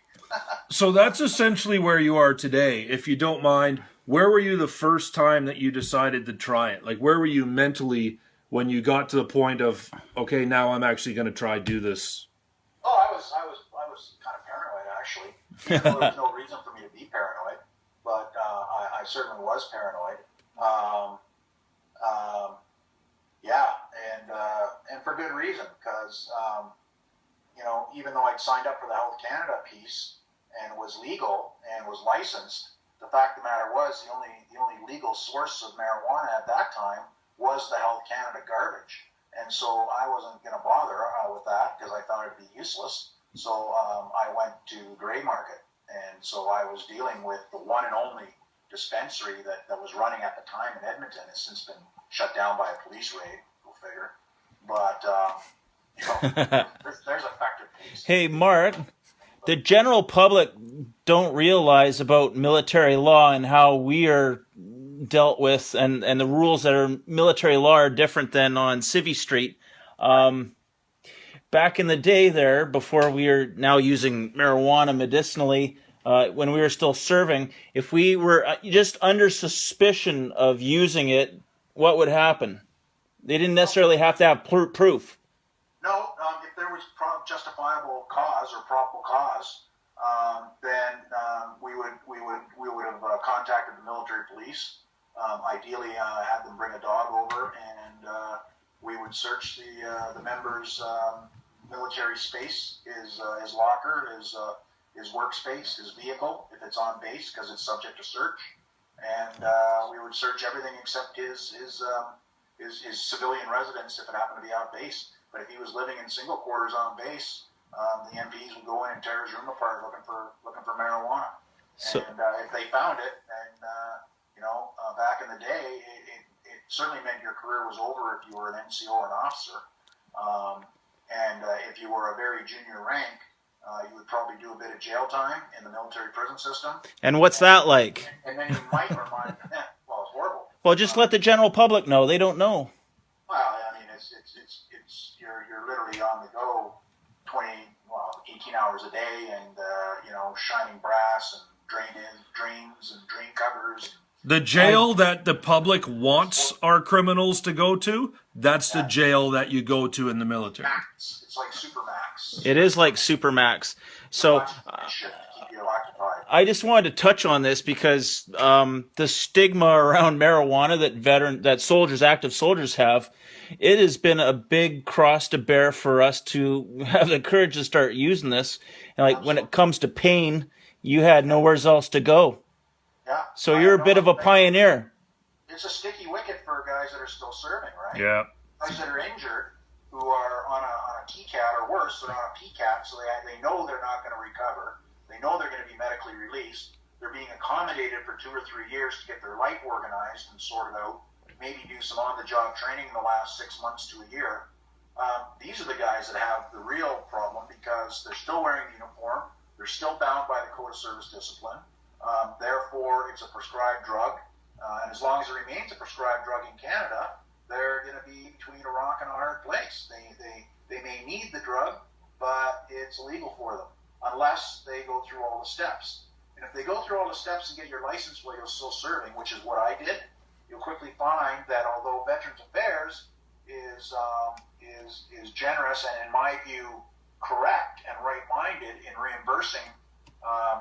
So that's essentially where you are today. If you don't mind, where were you the first time that you decided to try it? Like, where were you mentally when you got to the point of, okay, now I'm actually going to try do this? Oh, I was kind of paranoid actually. There was no reason for me to be paranoid, but I certainly was paranoid. And for good reason, because even though I'd signed up for the Health Canada piece and was legal and was licensed, the fact of the matter was the only legal source of marijuana at that time was the Health Canada garbage, and so I wasn't going to bother with that because I thought it'd be useless. So I went to gray market, and so I was dealing with the one and only dispensary that was running at the time in Edmonton. Has since been shut down by a police raid. Go figure. But there's effective police. Hey, Mark, the general public don't realize about military law and how we are dealt with, and the rules that are military law are different than on Civvy Street. Back in the day there, before we are now using marijuana medicinally, when we were still serving, if we were just under suspicion of using it, what would happen? They didn't necessarily have to have proof. No, if there was justifiable cause or probable cause, then we would have contacted the military police. Ideally, had them bring a dog over, and we would search the member's military space, his locker, his workspace, his vehicle, if it's on base, because it's subject to search, and we would search everything except his civilian residence if it happened to be out base. But if he was living in single quarters on base, the MPs would go in and tear his room apart looking for marijuana. And if they found it, then back in the day, it certainly meant your career was over if you were an NCO or an officer. And if you were a very junior rank, you would probably do a bit of jail time in the military prison system. And what's that like? And then you might remind, well, it's horrible. Well, just let the general public know. They don't know. Well, I mean, it's you're literally on the go 28 18 hours a day, and shining brass and drains and drain covers. The jail that the public wants our criminals to go to, that's the jail that you go to in the military. Max. It's like Supermax. It is like Supermax. So I just wanted to touch on this because the stigma around marijuana that active soldiers have, it has been a big cross to bear for us to have the courage to start using this. And like when it comes to pain, you had nowhere else to go. Yeah. So you're a bit of a pioneer. It's a sticky wicket for guys that are still serving, right? Yeah. Guys that are injured who are on a TCAT or worse, they're on a PCAT, so they know they're not going to recover. They know they're going to be medically released. They're being accommodated for 2 or 3 years to get their life organized and sorted out, maybe do some on-the-job training in the last 6 months to a year. These are the guys that have the real problem because they're still wearing the uniform. They're still bound by the Code of Service Discipline. Therefore, it's a prescribed drug. And as long as it remains a prescribed drug in Canada, they're going to be between a rock and a hard place. They may need the drug, but it's illegal for them unless they go through all the steps. And if they go through all the steps and get your license while you're still serving, which is what I did, you'll quickly find that although Veterans Affairs is generous and, in my view, correct and right-minded in reimbursing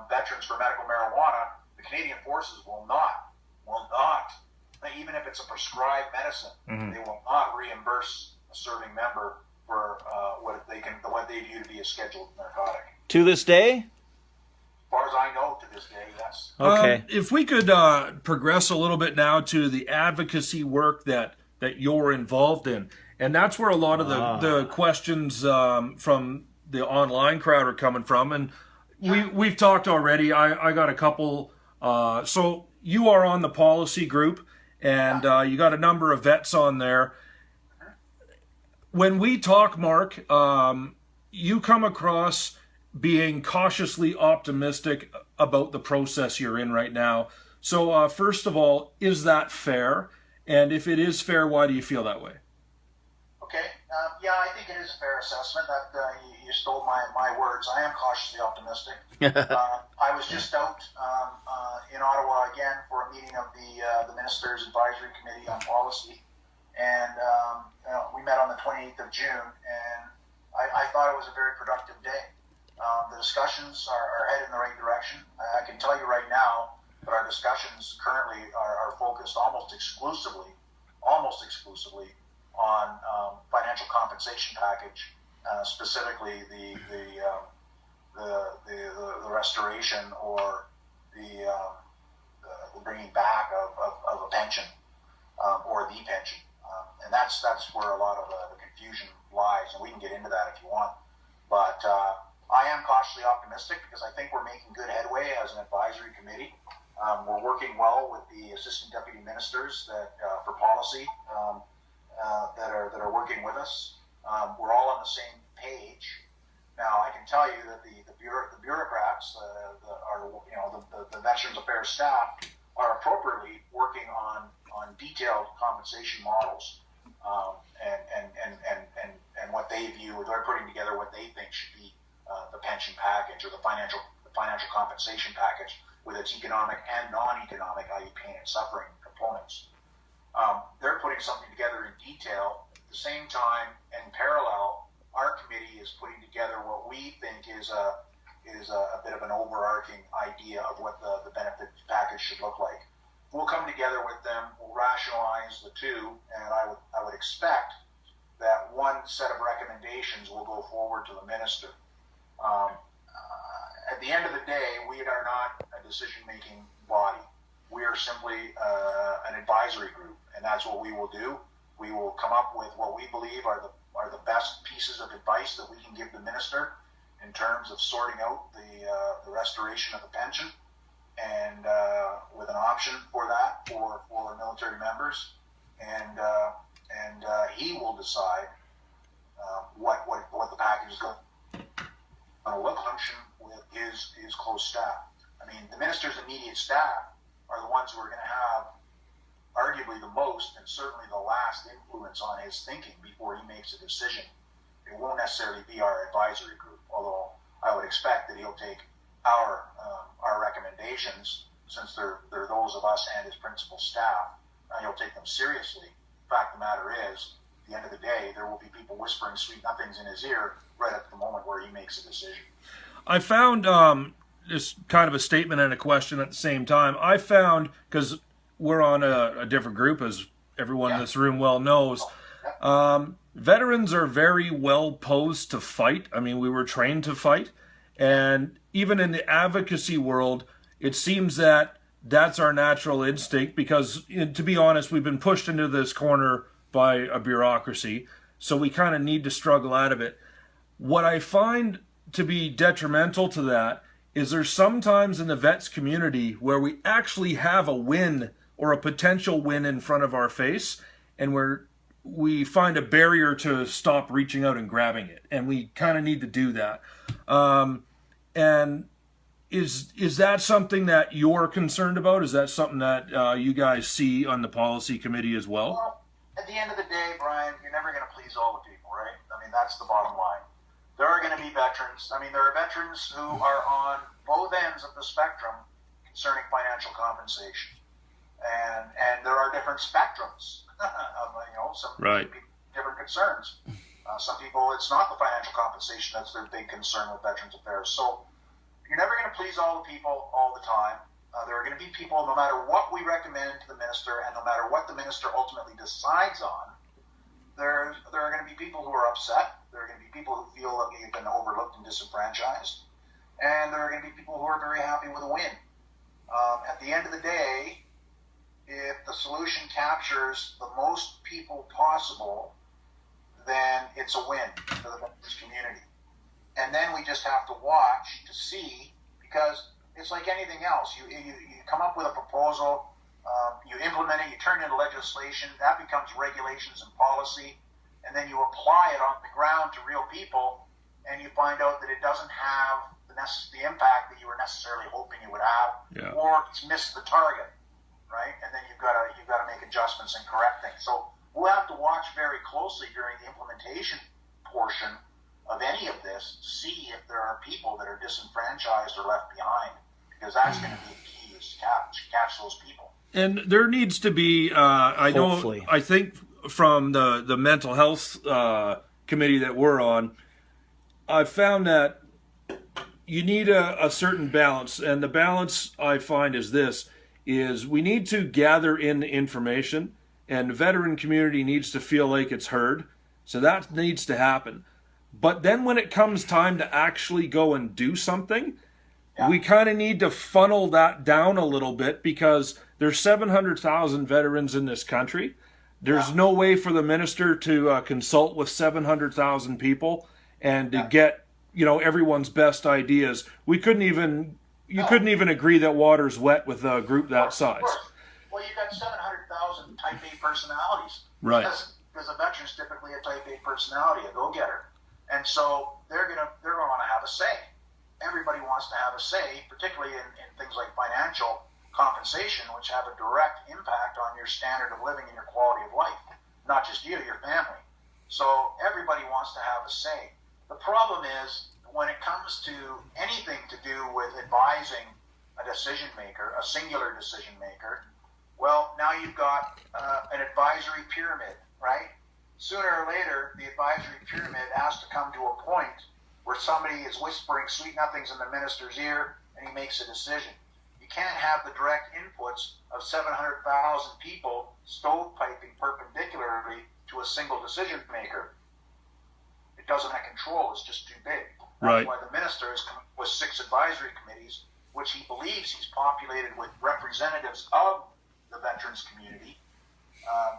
veterans for medical marijuana, the Canadian Forces will not, even if it's a prescribed medicine, they will not reimburse a serving member for what they view to be a scheduled narcotic. To this day? As far as I know, to this day, yes. Okay. If we could progress a little bit now to the advocacy work that you're involved in, and that's where a lot of the questions from the online crowd are coming from, and we've talked already. I got a couple. So you are on the policy group, and you got a number of vets on there. When we talk, Mark, you come across being cautiously optimistic about the process you're in right now. So first of all, is that fair? And if it is fair, why do you feel that way? Okay. Yeah, I think it is a fair assessment. That you stole my words. I am cautiously optimistic. I was just out in Ottawa again for a meeting of the Ministers' Advisory Committee on Policy, and we met on the 28th of June, and I thought it was a very productive day. The discussions are headed in the right direction. I can tell you right now that our discussions currently are focused almost exclusively on financial compensation package, specifically the restoration or the bringing back of a pension or the pension, and that's where a lot of the confusion lies, and we can get into that if you want. But I am cautiously optimistic because I think we're making good headway as an advisory committee. We're working well with the assistant deputy ministers for policy that are working with us. We're all on the same page. Now, I can tell you that the bureaucrats, the Veterans Affairs staff, are appropriately working on detailed compensation models and what they view. They're putting together what they think should be the pension package or the financial compensation package with its economic and non-economic, i.e. pain and suffering components. They're putting something together in detail. At the same time, in parallel, our committee is putting together what we think is a bit of an overarching idea of what the benefit package should look like. We'll come together with them, we'll rationalize the two, and I would expect that one set of recommendations will go forward to the minister. At the end of the day, we are not a decision-making body. We are simply an advisory group, and that's what we will do. We will come up with what we believe are the best pieces of advice that we can give the minister in terms of sorting out the restoration of the pension, and with an option for that for military members, and he will decide what the package is going to look function with his close staff. I mean, the minister's immediate staff are the ones who are going to have arguably the most and certainly the last influence on his thinking before he makes a decision. It won't necessarily be our advisory group, although I would expect that he'll take our recommendations, since they're those of us and his principal staff. He'll take them seriously. The fact of the matter is, at the end of the day, there will be people whispering sweet nothings in his ear right at the moment where he makes a decision. I found this kind of a statement and a question at the same time. I found, because we're on a different group, as everyone in this room well knows, veterans are very well posed to fight. I mean, we were trained to fight. And even in the advocacy world, it seems that that's our natural instinct because, to be honest, we've been pushed into this corner by a bureaucracy. So we kind of need to struggle out of it. What I find to be detrimental to that is there's sometimes in the vets community where we actually have a win or a potential win in front of our face, and we find a barrier to stop reaching out and grabbing it, and we kind of need to do that. And is that something that you're concerned about? Is that something that you guys see on the policy committee as well? Well, at the end of the day, Brian, you're never going to please all the people, right? I mean, that's the bottom line. There are going to be veterans. I mean, there are veterans who are on both ends of the spectrum concerning financial compensation. And there are different spectrums of, some different concerns. Some people, it's not the financial compensation that's their big concern with Veterans Affairs. So you're never going to please all the people all the time. There are going to be people, no matter what we recommend to the minister and no matter what the minister ultimately decides on, there are going to be people who are upset. There are going to be people who feel that they've been overlooked and disenfranchised. And there are going to be people who are very happy with a win. At the end of the day, if the solution captures the most people possible, then it's a win for the veterans community. And then we just have to watch to see, because it's like anything else. You come up with a proposal, you implement it, you turn it into legislation, that becomes regulations and policy, and then you apply it on the ground to real people, and you find out that it doesn't have the impact that you were necessarily hoping it would have, or it's missed the target, right? And then you've got to make adjustments and correct things. So we'll have to watch very closely during the implementation portion of any of this to see if there are people that are disenfranchised or left behind, because that's going to be the key, is to catch those people. And there needs to be, I think from the mental health committee that we're on, I've found that you need a certain balance, and the balance I find is this, is we need to gather in information, and the veteran community needs to feel like it's heard, so that needs to happen. But then when it comes time to actually go and do something, we kind of need to funnel that down a little bit, because there's 700,000 veterans in this country. There's no way for the minister to consult with 700,000 people and to get, everyone's best ideas. You couldn't even agree that water's wet with a group that size. Well, you've got 700,000 type A personalities. Right. Because a veteran's typically a type A personality, a go-getter. And so they're going to want to have a say. Everybody wants to have a say, particularly in things like financial compensation, which have a direct impact on your standard of living and your quality of life. Not just you, your family. So everybody wants to have a say. The problem is, when it comes to anything to do with advising a decision maker, a singular decision maker, well, now you've got an advisory pyramid, right? Sooner or later, the advisory pyramid has to come to a point where somebody is whispering sweet nothings in the minister's ear and he makes a decision. You can't have the direct inputs of 700,000 people stovepiping perpendicularly to a single decision maker. It doesn't have control, it's just too big. That's why the minister has come up with 6 advisory committees, which he believes he's populated with representatives of the veterans community,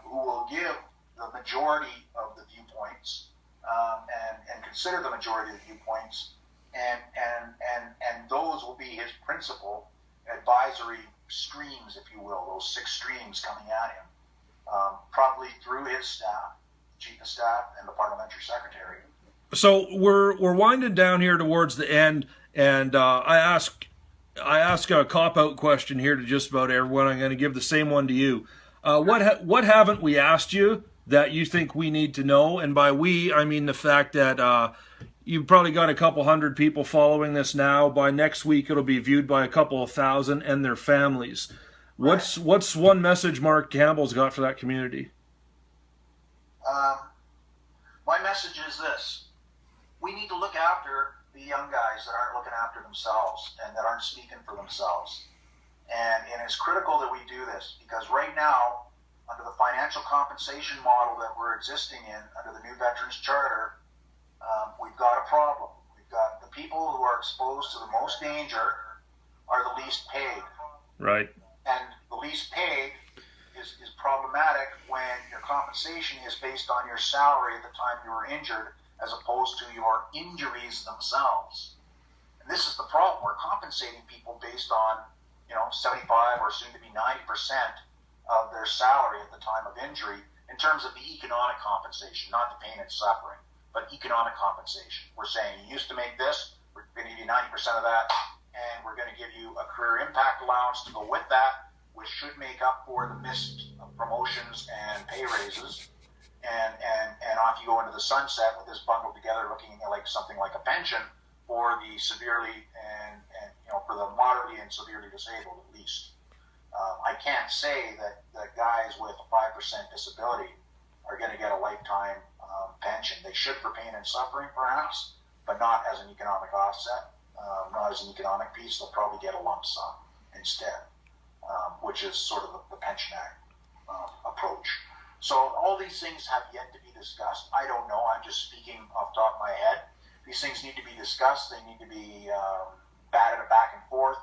who will give the majority of the viewpoints and consider the majority of the viewpoints, and those will be his principal advisory streams, if you will, those 6 streams coming at him, probably through his staff, chief of staff, and the parliamentary secretary. So we're winding down here towards the end, and I ask a cop-out question here to just about everyone. I'm going to give the same one to you. What haven't we asked you that you think we need to know? And by we, I mean the fact that you've probably got a couple hundred people following this now. By next week, it'll be viewed by a couple of thousand and their families. What's one message Mark Campbell's got for that community? My message is this. We need to look after the young guys that aren't looking after themselves and that aren't speaking for themselves. And it's critical that we do this, because right now, under the financial compensation model that we're existing in, under the new Veterans Charter, we've got a problem. We've got the people who are exposed to the most danger are the least paid. Right. And the least paid is problematic when your compensation is based on your salary at the time you were injured as opposed to your injuries themselves. And this is the problem. We're compensating people based on, 75 or soon to be 90% of their salary at the time of injury in terms of the economic compensation, not the pain and suffering, but economic compensation. We're saying you used to make this, we're going to give you 90% of that, and we're going to give you a career impact allowance to go with that, which should make up for the missed promotions and pay raises. And off you go into the sunset with this bundled together, looking like something like a pension for the severely and for the moderately and severely disabled at least. I can't say that guys with a 5% disability are going to get a lifetime pension. They should for pain and suffering, perhaps, but not as an economic offset, not as an economic piece. They'll probably get a lump sum instead, which is sort of the Pension Act approach. So all these things have yet to be discussed. I don't know. I'm just speaking off the top of my head. These things need to be discussed. They need to be batted back and forth.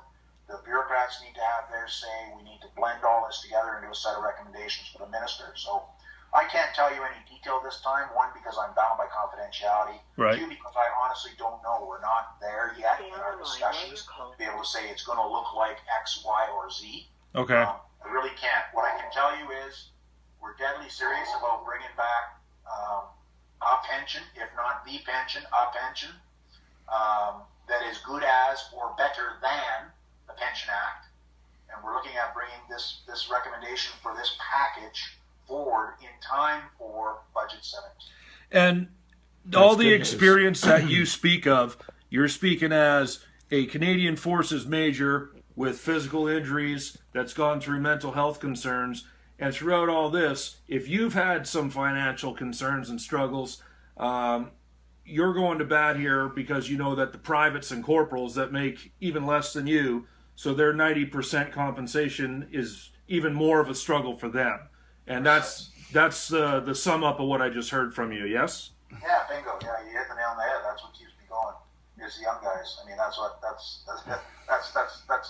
The bureaucrats need to have their say. We need to blend all this together into a set of recommendations for the minister. So I can't tell you any detail this time. One, because I'm bound by confidentiality. Right. Two, because I honestly don't know. We're not there yet in our discussions to be able to say it's going to look like X, Y, or Z. Okay. I really can't. What I can tell you is we're deadly serious about bringing back a pension, if not the pension, a pension that is good as or better than the Pension Act. And we're looking at bringing this recommendation for this package forward in time for Budget 17. And all the experience that you speak of, you're speaking as a Canadian Forces major with physical injuries that's gone through mental health concerns. And throughout all this, if you've had some financial concerns and struggles, you're going to bat here because you know that the privates and corporals that make even less than you, so their 90% compensation is even more of a struggle for them. And that's the sum up of what I just heard from you, yes? Yeah, bingo. Yeah, you hit the nail on the head. That's what keeps me going. Is the young guys. I mean, that's the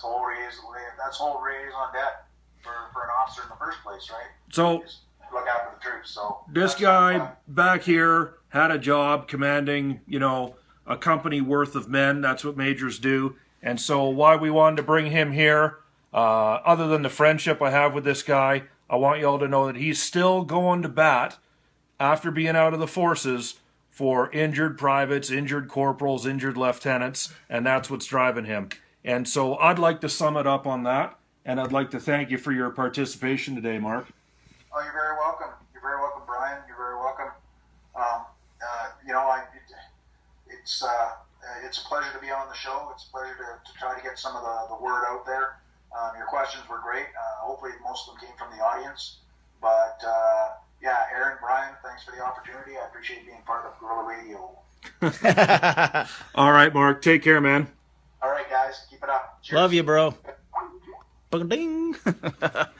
whole raise on debt for an officer in the first place, right? So Just look after the troops. So this guy back here had a job commanding, a company worth of men. That's what majors do. And so why we wanted to bring him here, other than the friendship I have with this guy, I want y'all to know that he's still going to bat after being out of the forces for injured privates, injured corporals, injured lieutenants, and that's what's driving him. And so I'd like to sum it up on that, and I'd like to thank you for your participation today, Mark. Oh, you're very welcome. You're very welcome, Brian. You're very welcome. It's a pleasure to be on the show. It's a pleasure to try to get some of the word out there. Your questions were great. Hopefully most of them came from the audience. But, Aaron, Brian, thanks for the opportunity. I appreciate being part of Guerrilla Radio. All right, Mark. Take care, man. All right, guys. Keep it up. Cheers. Love you, bro. Ding.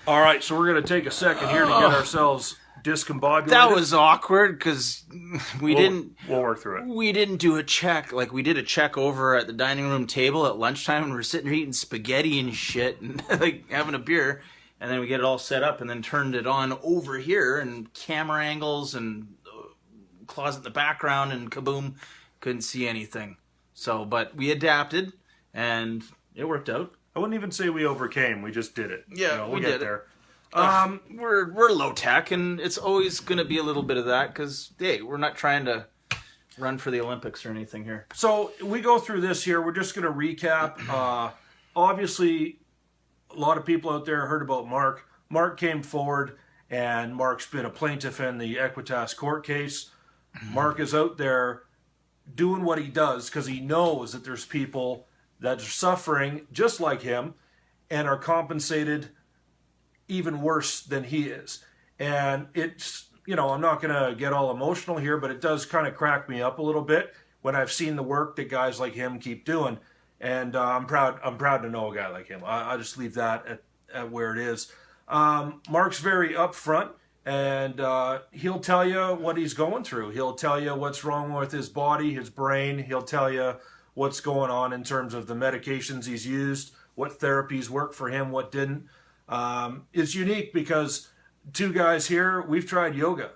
All right, so we're going to take a second here to get ourselves discombobulated. That was awkward because We'll work through it. we didn't do a check. Like, we did a check over at the dining room table at lunchtime, and we're sitting there eating spaghetti and shit and like having a beer, and then we get it all set up and then turned it on over here, and camera angles and closet in the background, and kaboom, couldn't see anything. So, but we adapted and it worked out. I wouldn't even say we overcame. We just did it. Yeah, we'll we get did it. there. We're low tech, and it's always going to be a little bit of that because, hey, we're not trying to run for the Olympics or anything here. So we go through this here. We're just going to recap. Obviously, a lot of people out there heard about Mark. Mark came forward, and Mark's been a plaintiff in the Equitas court case. Mark is out there doing what he does because he knows that there's people that are suffering just like him and are compensated even worse than he is. And it's, you know, I'm not going to get all emotional here, but it does kind of crack me up a little bit when I've seen the work that guys like him keep doing. And I'm proud to know a guy like him. I just leave that at where it is. Mark's very upfront, and he'll tell you what he's going through. He'll tell you what's wrong with his body, his brain. He'll tell you what's going on in terms of the medications he's used, what therapies work for him, what didn't. It's unique because two guys here, we've tried yoga.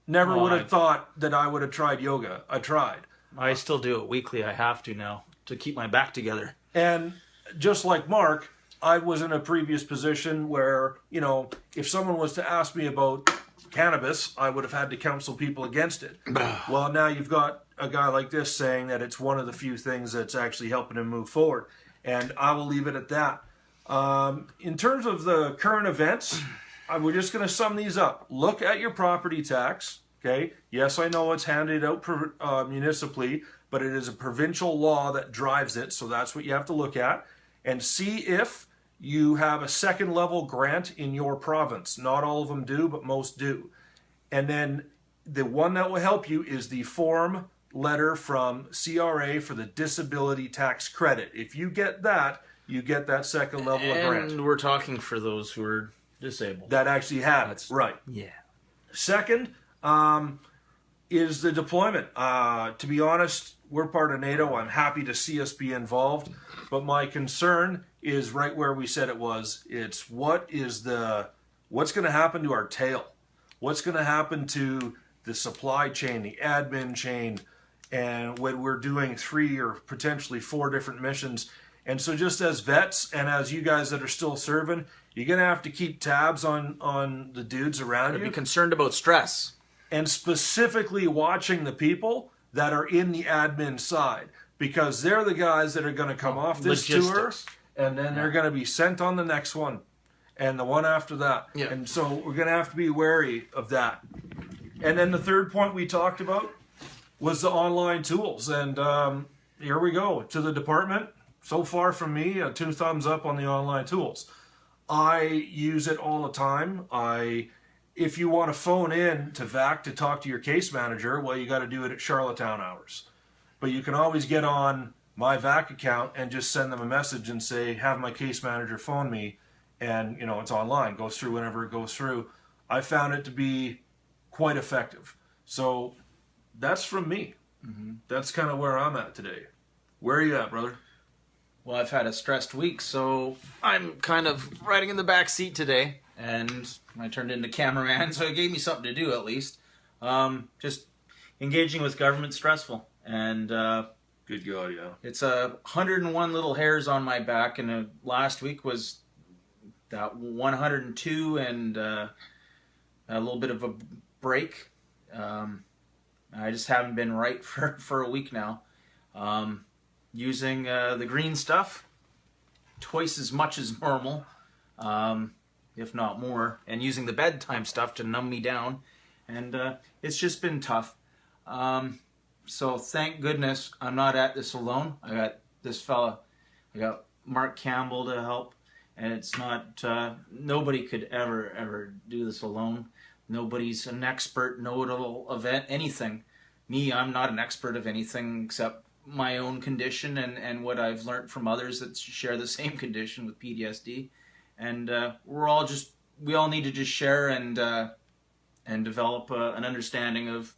Never would have thought that I would have tried yoga. I tried. I still do it weekly. I have to now to keep my back together. And just like Mark, I was in a previous position where, you know, if someone was to ask me about cannabis, I would have had to counsel people against it. Well, now you've got a guy like this saying that it's one of the few things that's actually helping him move forward. And I will leave it at that. In terms of the current events, we're just going to sum these up. Look at your property tax. Okay. Yes, I know it's handed out municipally, but it is a provincial law that drives it. So that's what you have to look at. And see if you have a second level grant in your province. Not all of them do, but most do. And then the one that will help you is the form letter from CRA for the disability tax credit. If you get that, you get that second level of grant. And we're talking for those who are disabled. That actually have it. Right. Yeah. Second is the deployment. To be honest, we're part of NATO. I'm happy to see us be involved. But my concern is right where we said it was. It's what's going to happen to our tail? What's going to happen to the supply chain, the admin chain, and when we're doing 3 or potentially 4 different missions? And so just as vets and as you guys that are still serving, you're going to have to keep tabs on the dudes around you. Be concerned about stress. And specifically watching the people that are in the admin side, because they're the guys that are going to come off this tour, and then they're going to be sent on the next one and the one after that. Yeah. And so we're going to have to be wary of that. And then the third point we talked about was the online tools. And here we go to the department. So far from me, 2 thumbs up on the online tools. I use it all the time. If you want to phone in to VAC to talk to your case manager, well, you got to do it at Charlottetown hours. But you can always get on my VAC account and just send them a message and say, have my case manager phone me. And, you know, it's online, goes through whenever it goes through. I found it to be quite effective. So that's from me. Mm-hmm. That's kind of where I'm at today. Where are you at, brother? Well, I've had a stressed week, so I'm kind of riding in the back seat today. And I turned into cameraman, so it gave me something to do at least. Just engaging with government stressful. And good God, yeah. It's 101 little hairs on my back, and last week was that 102 and a little bit of a break. I just haven't been right for a week now. Using the green stuff twice as much as normal, if not more, and using the bedtime stuff to numb me down, and it's just been tough. So thank goodness I'm not at this alone. I got this fella, I got Mark Campbell to help, and it's not, nobody could ever do this alone. Nobody's an expert, know-it-all of anything. Me, I'm not an expert of anything except my own condition and what I've learned from others that share the same condition with PTSD. And we all need to just share and develop an understanding of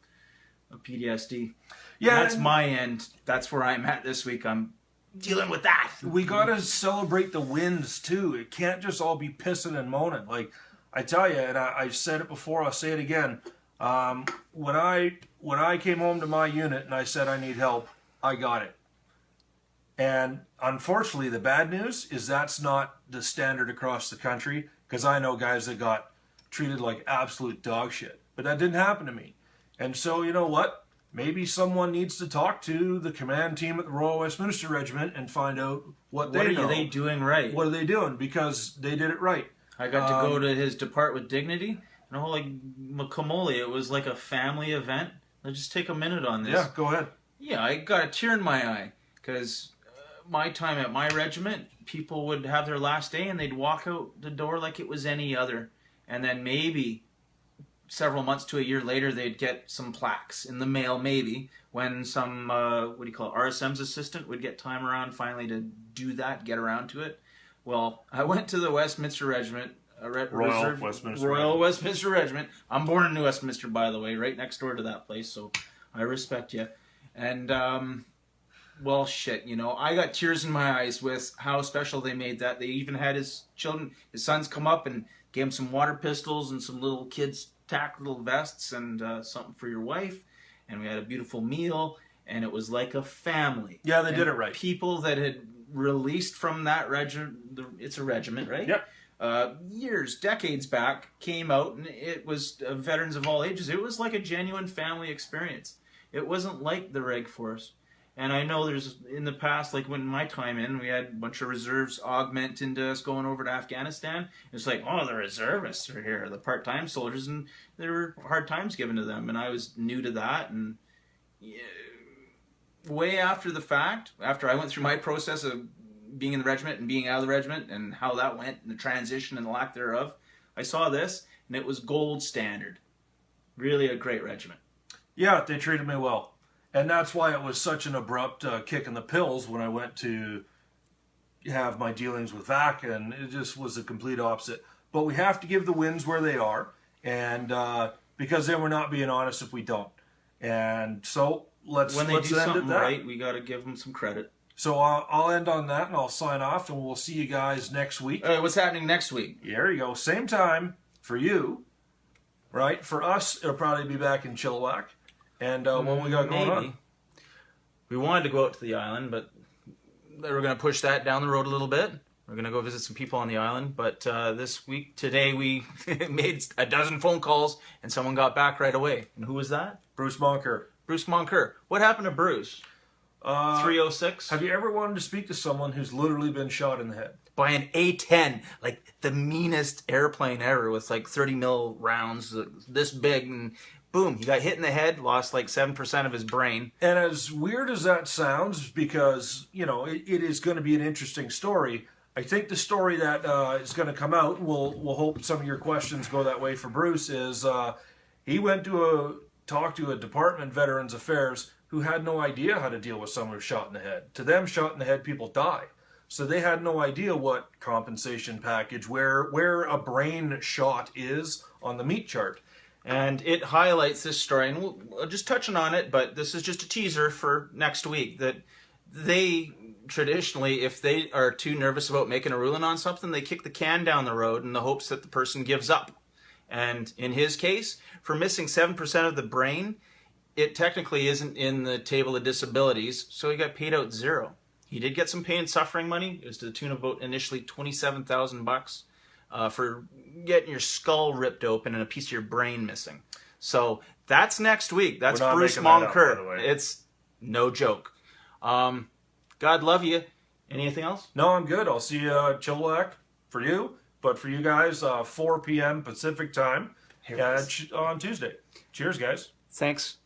PTSD. Yeah, and that's my end. That's where I'm at this week. I'm dealing with that. We got to celebrate the wins too. It can't just all be pissing and moaning. Like I tell you, and I've said it before, I'll say it again. When I came home to my unit and I said I need help, I got it. And unfortunately, the bad news is that's not the standard across the country, because I know guys that got treated like absolute dog shit. But that didn't happen to me. And so, you know what? Maybe someone needs to talk to the command team at the Royal Westminster Regiment and find out what they know. What are they doing right? What are they doing? Because they did it right. I got to go to his Depart with Dignity. And like Macamole, it was like a family event. Let's just take a minute on this. Yeah, go ahead. Yeah, I got a tear in my eye because my time at my regiment, people would have their last day and they'd walk out the door like it was any other. And then maybe several months to a year later, they'd get some plaques in the mail, maybe, when some, what do you call it, RSM's assistant would get time around finally to do that, get around to it. Well, I went to the Westminster Regiment, Royal Westminster Regiment. I'm born in New Westminster, by the way, right next door to that place, so I respect you. And, well, shit, you know, I got tears in my eyes with how special they made that. They even had his sons come up and gave him some water pistols and some little kids' tack little vests and something for your wife. And we had a beautiful meal, and it was like a family. Yeah, they did it right. People that had released from that regiment, it's a regiment, right? Yep. Years, decades back, came out, and it was veterans of all ages. It was like a genuine family experience. It wasn't like the Reg Force. And I know there's, in the past, like when my time in, we had a bunch of reserves augment into us going over to Afghanistan. It's like, oh, the reservists are here, the part-time soldiers, and there were hard times given to them. And I was new to that. And way after the fact, after I went through my process of being in the regiment and being out of the regiment and how that went and the transition and the lack thereof, I saw this, and it was gold standard. Really a great regiment. Yeah, they treated me well. And that's why it was such an abrupt kick in the pills when I went to have my dealings with VAC, and it just was the complete opposite. But we have to give the wins where they are, and because then we're not being honest if we don't. And so let's when they do end something it there. right, we got to give them some credit. So I'll end on that, and I'll sign off, and we'll see you guys next week. What's happening next week? There you go. Same time for you, right? For us, it'll probably be back in Chilliwack. And what we got going on? We wanted to go out to the island, but they were going to push that down the road a little bit. We're going to go visit some people on the island. But today, we made a dozen phone calls, and someone got back right away. And who was that? Bruce Monker. Bruce Monker. What happened to Bruce? 306? Have you ever wanted to speak to someone who's literally been shot in the head? By an A-10, like the meanest airplane ever, with like 30 mil rounds this big, and boom, he got hit in the head, lost like 7% of his brain. And as weird as that sounds, because, you know, it is going to be an interesting story, I think the story that is going to come out, we'll hope some of your questions go that way for Bruce, is he went to talk to a Department of Veterans Affairs who had no idea how to deal with someone who's shot in the head. To them, shot in the head, people die. So they had no idea what compensation package, where a brain shot is on the meat chart. And it highlights this story, and we'll just touching on it, but this is just a teaser for next week, that they traditionally, if they are too nervous about making a ruling on something, they kick the can down the road in the hopes that the person gives up. And in his case, for missing 7% of the brain, it technically isn't in the table of disabilities, so he got paid out zero. He did get some pain and suffering money. It was to the tune of about initially $27,000 for getting your skull ripped open and a piece of your brain missing. So that's next week. That's Bruce Monker. It's no joke. God love you. Anything else? No, I'm good. I'll see you Chilliwack for you, but for you guys, 4 p.m. Pacific time on Tuesday. Cheers, guys. Thanks.